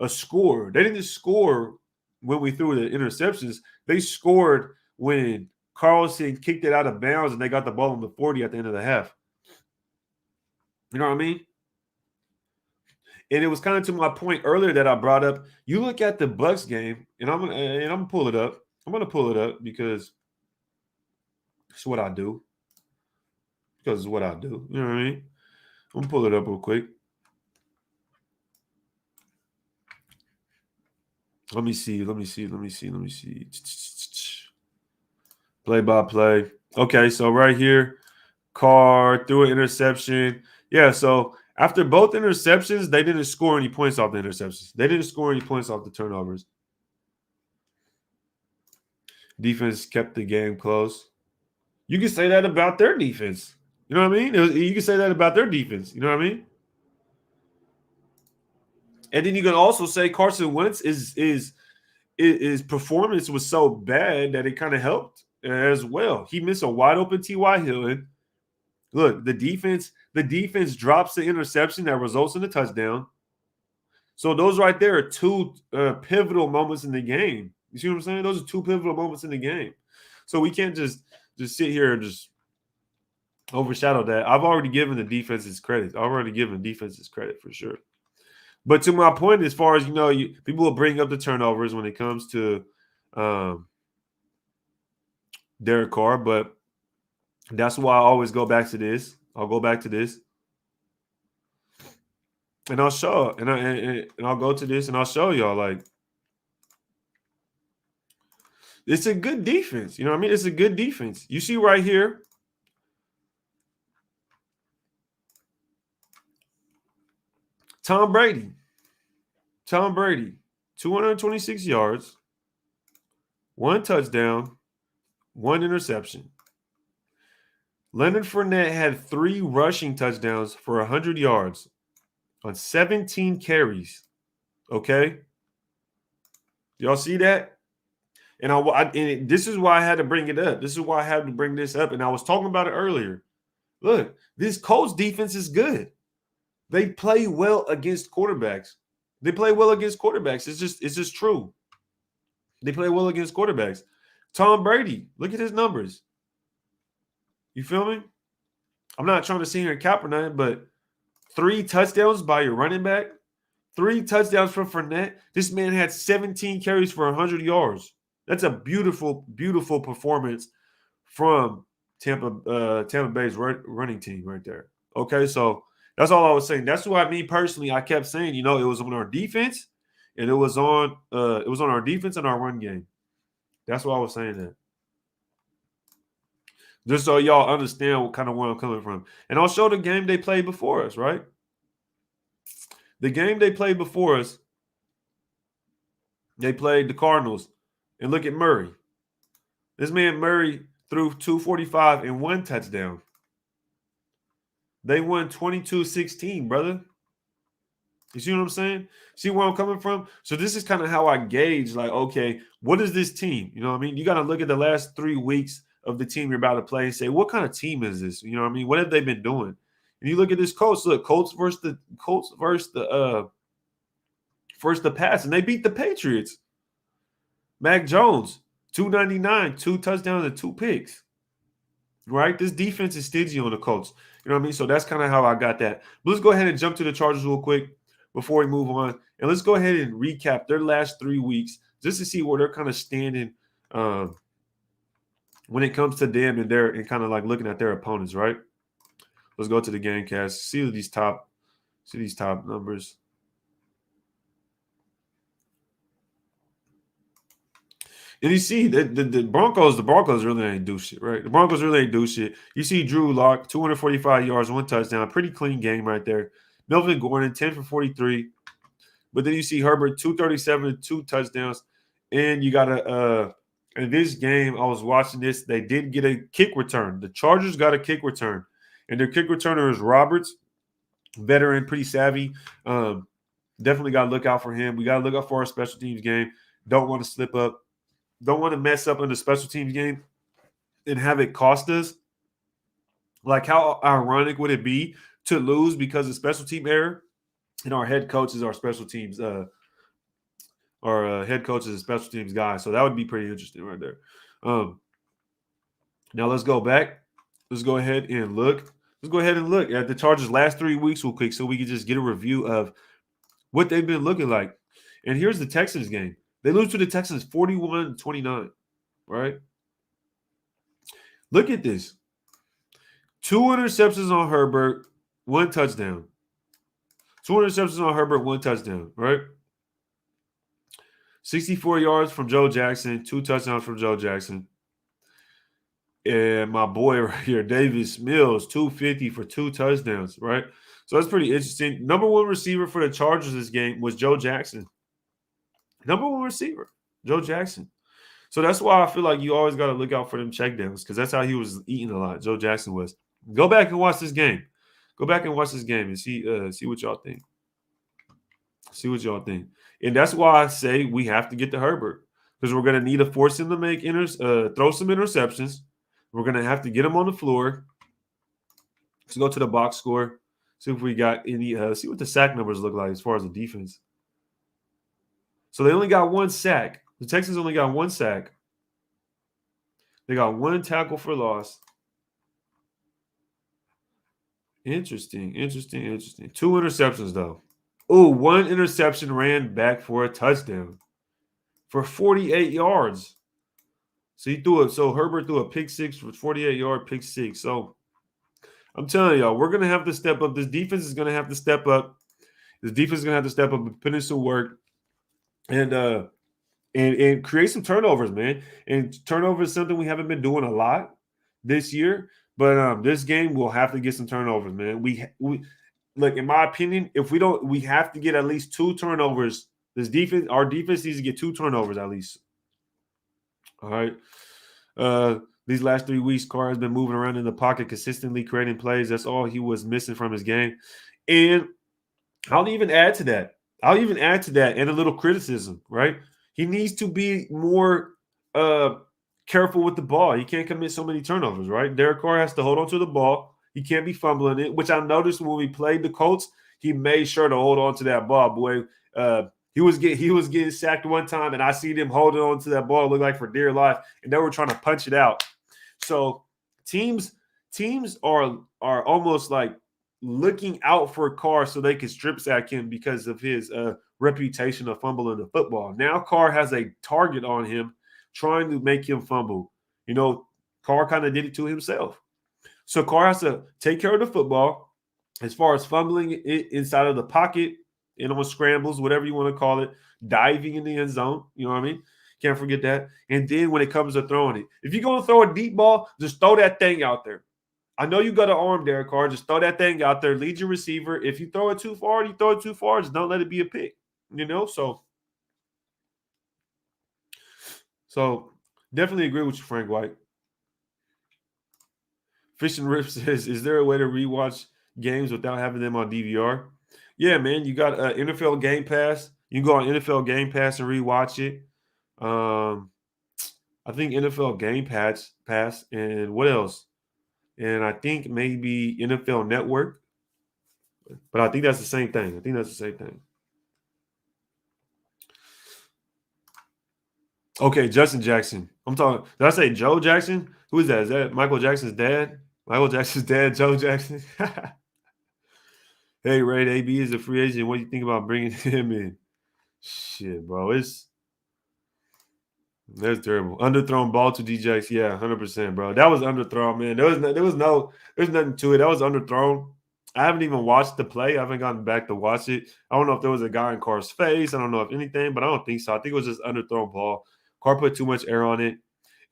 score. They didn't score when we threw the interceptions. They scored when Carlson kicked it out of bounds and they got the ball on the 40 at the end of the half. You know what I mean? And it was kind of to my point earlier that I brought up. You look at the Bucs game, and I'm gonna pull it up. I'm gonna pull it up because it's what I do. Because it's what I do. You know what I mean? I'm gonna pull it up real quick. Let me see. Play by play. Okay, so right here, Carr threw an interception. Yeah, so after both interceptions, they didn't score any points off the interceptions. They didn't score any points off the turnovers. Defense kept the game close. You can say that about their defense. You know what I mean? You can say that about their defense. You know what I mean? And then you can also say Carson Wentz his performance was so bad that it kind of helped as well. He missed a wide open T.Y. Hilton. Look, the defense drops the interception that results in a touchdown. So those right there are two pivotal moments in the game. You see what I'm saying? Those are two pivotal moments in the game. So we can't just sit here and just overshadow that. I've already given the defenses credit. I've already given defenses credit for sure. But to my point, as far as people will bring up the turnovers when it comes to Derek Carr, but that's why I always go back to this. I'll go back to this, and I'll show, and I'll go to this, and I'll show y'all like it's a good defense. You know what I mean? It's a good defense. You see right here. Tom Brady, 226 yards, 1 touchdown, 1 interception. Leonard Fournette had 3 rushing touchdowns for 100 yards on 17 carries. Okay? Y'all see that? And this is why I had to bring it up. This is why I had to bring this up. And I was talking about it earlier. Look, this Colts defense is good. They play well against quarterbacks. It's just true. They play well against quarterbacks. Tom Brady, look at his numbers. You feel me? I'm not trying to sit here and cap or nothing, but 3 touchdowns by your running back, 3 touchdowns from Fournette. This man had 17 carries for 100 yards. That's a beautiful, beautiful performance from Tampa Bay's running team right there. Okay, so that's all I was saying. That's why me personally, I kept saying, it was on our defense, and it was on our defense and our run game. That's why I was saying that. Just so y'all understand what kind of where I'm coming from. And I'll show the game they played before us, right? The game they played before us, they played the Cardinals. And look at Murray. This man Murray threw 245 and 1 touchdown. They won 22-16, brother. You see what I'm saying? See where I'm coming from? So this is kind of how I gauge, like, okay, what is this team? You know what I mean? You got to look at the last 3 weeks of the team you're about to play and say, what kind of team is this? You know what I mean? What have they been doing? And you look at this Colts. Look, Colts versus the pass, and they beat the Patriots. Mac Jones, 299, 2 touchdowns and 2 picks. Right? This defense is stingy on the Colts. You know what I mean? So that's kind of how I got that. But let's go ahead and jump to the Chargers real quick before we move on. And let's go ahead and recap their last 3 weeks just to see where they're kind of standing when it comes to them and kind of like looking at their opponents, right? Let's go to the game cast. See these top numbers. And you see the Broncos really ain't do shit, right? The Broncos really ain't do shit. You see Drew Lock, 245 yards, 1 touchdown. Pretty clean game right there. Melvin Gordon, 10 for 43. But then you see Herbert, 237, 2 touchdowns. And you got in this game, I was watching this, they did get a kick return. The Chargers got a kick return. And their kick returner is Roberts, veteran, pretty savvy. Definitely got to look out for him. We got to look out for our special teams game. Don't want to slip up. Don't want to mess up in the special teams game and have it cost us. Like, how ironic would it be to lose because of special team error, and our head coach is our special teams. Our head coach is a special teams guy, so that would be pretty interesting right there. Now let's go back. Let's go ahead and look. Let's go ahead and look at the Chargers' last 3 weeks real quick so we can just get a review of what they've been looking like. And here's the Texans game. They lose to the Texans 41-29, right? Look at this. 2 interceptions on Herbert, 1 touchdown. 2 interceptions on Herbert, 1 touchdown, right? 64 yards from Joe Jackson, 2 touchdowns from Joe Jackson. And my boy right here, Davis Mills, 250 for 2 touchdowns, right? So that's pretty interesting. Number 1 receiver for the Chargers this game was Joe Jackson. Number 1 receiver, Joe Jackson. So that's why I feel like you always got to look out for them checkdowns because that's how he was eating a lot. Joe Jackson was. Go back and watch this game. Go back and watch this game and see what y'all think. See what y'all think. And that's why I say we have to get to Herbert because we're going to need to force him to make throw some interceptions. We're going to have to get him on the floor. Let's go to the box score. See if we got any see what the sack numbers look like as far as the defense. So they only got 1 sack. The Texans only got 1 sack. They got 1 tackle for loss. Interesting. 2 interceptions, though. Oh, 1 interception ran back for a touchdown for 48 yards. So he threw it. So Herbert threw a pick 6 for 48-yard pick 6. So I'm telling y'all, we're going to have to step up. This defense is going to have to step up. This defense is going to have to step up and put in some work and create some turnovers, man. And turnovers is something we haven't been doing a lot this year. But this game we'll have to get some turnovers, man. We look, in my opinion, if we don't, we have to get at least 2 turnovers. Our defense needs to get 2 turnovers at least. All right. These last 3 weeks, Carr has been moving around in the pocket, consistently creating plays. That's all he was missing from his game. And I'll even add to that and a little criticism, right? He needs to be more careful with the ball. He can't commit so many turnovers, right? Derek Carr has to hold on to the ball. He can't be fumbling it, which I noticed when we played the Colts. He made sure to hold on to that ball, boy. He was getting sacked one time, and I see them holding on to that ball, look like for dear life, and they were trying to punch it out. So teams are almost like looking out for Carr so they can strip sack him because of his reputation of fumbling the football. Now Carr has a target on him trying to make him fumble. You know, Carr kind of did it to himself. So Carr has to take care of the football as far as fumbling it inside of the pocket, on scrambles, whatever you want to call it, diving in the end zone. You know what I mean? Can't forget that. And then when it comes to throwing it, if you're going to throw a deep ball, just throw that thing out there. I know you got an arm, Derek Carr. Just throw that thing out there. Lead your receiver. If you throw it too far, Just don't let it be a pick. You know, so definitely agree with you, Frank White. Fish and Rip says, is there a way to rewatch games without having them on DVR? Yeah, man. You got NFL Game Pass. You can go on NFL Game Pass and rewatch it. I think NFL Game Pass, and what else? And I think maybe NFL Network. But I think that's the same thing. Okay, Justin Jackson. I'm talking. Did I say Joe Jackson? Who is that? Is that Michael Jackson's dad? Michael Jackson's dad, Joe Jackson. Hey, Ray, AB is a free agent. What do you think about bringing him in? Shit, bro. That's terrible. Underthrown ball to DJX. Yeah, 100%, bro. That was underthrown, man. There's nothing to it. That was underthrown. I haven't even watched the play. I haven't gotten back to watch it. I don't know if there was a guy in Carr's face. I don't know if anything, but I don't think so. I think it was just underthrown ball. Carr put too much air on it.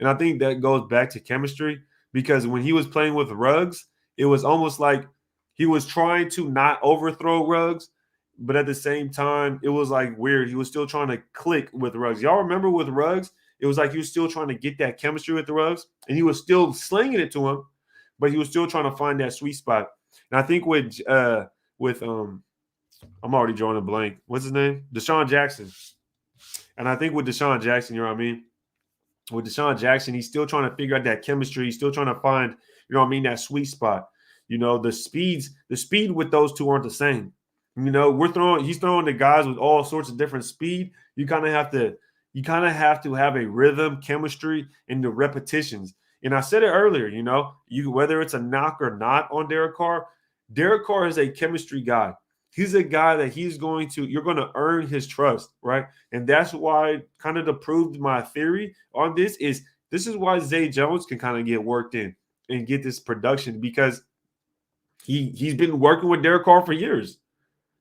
And I think that goes back to chemistry because when he was playing with Ruggs, it was almost like he was trying to not overthrow Ruggs, but at the same time, it was like weird. He was still trying to click with Ruggs. Y'all remember with Ruggs, it was like he was still trying to get that chemistry with the Ruggs, and he was still slinging it to him, but he was still trying to find that sweet spot. And I think with I'm already drawing a blank. What's his name? Deshaun Jackson. And I think with Deshaun Jackson, you know what I mean? With Deshaun Jackson, he's still trying to figure out that chemistry. He's still trying to find, you know what I mean, that sweet spot. You know, the speed with those two aren't the same. You know, he's throwing the guys with all sorts of different speed. You kind of have to have a rhythm, chemistry, and the repetitions. And I said it earlier, you know, whether it's a knock or not on Derek Carr is a chemistry guy. He's a guy that you're going to earn his trust, right? And that's why kind of to prove my theory on this is why Zay Jones can kind of get worked in and get this production because he's been working with Derek Carr for years.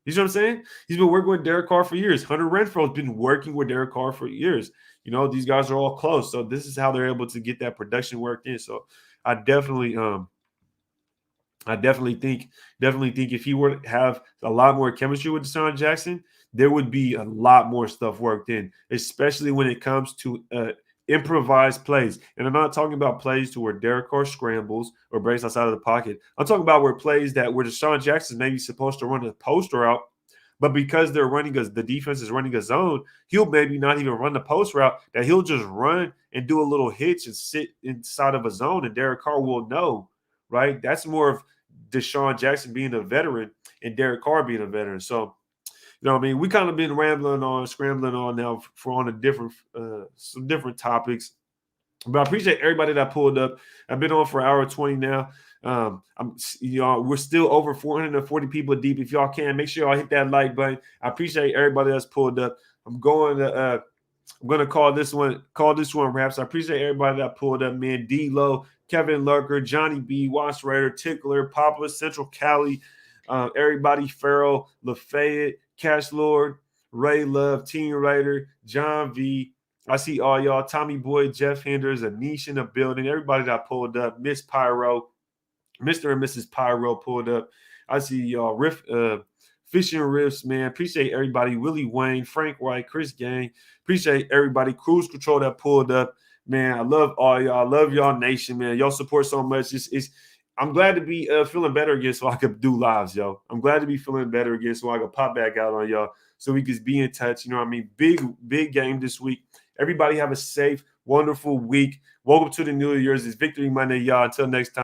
You know what I'm saying? He's been working with Derek Carr for years. Hunter Renfrow has been working with Derek Carr for years. You know, these guys are all close. So this is how they're able to get that production worked in. So I definitely think if he were to have a lot more chemistry with Deshaun Jackson, there would be a lot more stuff worked in, especially when it comes to improvised plays. And I'm not talking about plays to where Derek Carr scrambles or breaks outside of the pocket. I'm talking about where Deshaun Jackson is maybe supposed to run a post route, but because the defense is running a zone, he'll maybe not even run the post route, that he'll just run and do a little hitch and sit inside of a zone, and Derek Carr will know, right? That's more of Deshaun Jackson being a veteran and Derek Carr being a veteran. So, you know what I mean? We kind of been scrambling on now on some different topics. But I appreciate everybody that pulled up. I've been on for an hour 20 now. We're still over 440 people deep. If y'all can, make sure y'all hit that like button. I appreciate everybody that's pulled up. I'm going to call this one wraps. I appreciate everybody that pulled up, man. D-Lo, Kevin Lurker, Johnny B, Watch Raider, Tickler, Papa, Central Cali, everybody, Farrell, Lafayette, Cash Lord, Ray Love, Teen Raider, John V. I see all y'all. Tommy Boy, Jeff Henders, Anish in the building. Everybody that pulled up. Miss Pyro, Mr. and Mrs. Pyro pulled up. I see y'all. Fishing Riffs, man. Appreciate everybody. Willie Wayne, Frank White, Chris Gang. Appreciate everybody. Cruise Control that pulled up. Man, I love all y'all. I love y'all nation, man. Y'all support so much. I'm glad to be feeling better again so I could do lives, yo. I'm glad to be feeling better again so I could pop back out on y'all so we could be in touch. You know what I mean? Big game this week. Everybody have a safe, wonderful week. Welcome to the New Year's. It's Victory Monday, y'all. Until next time.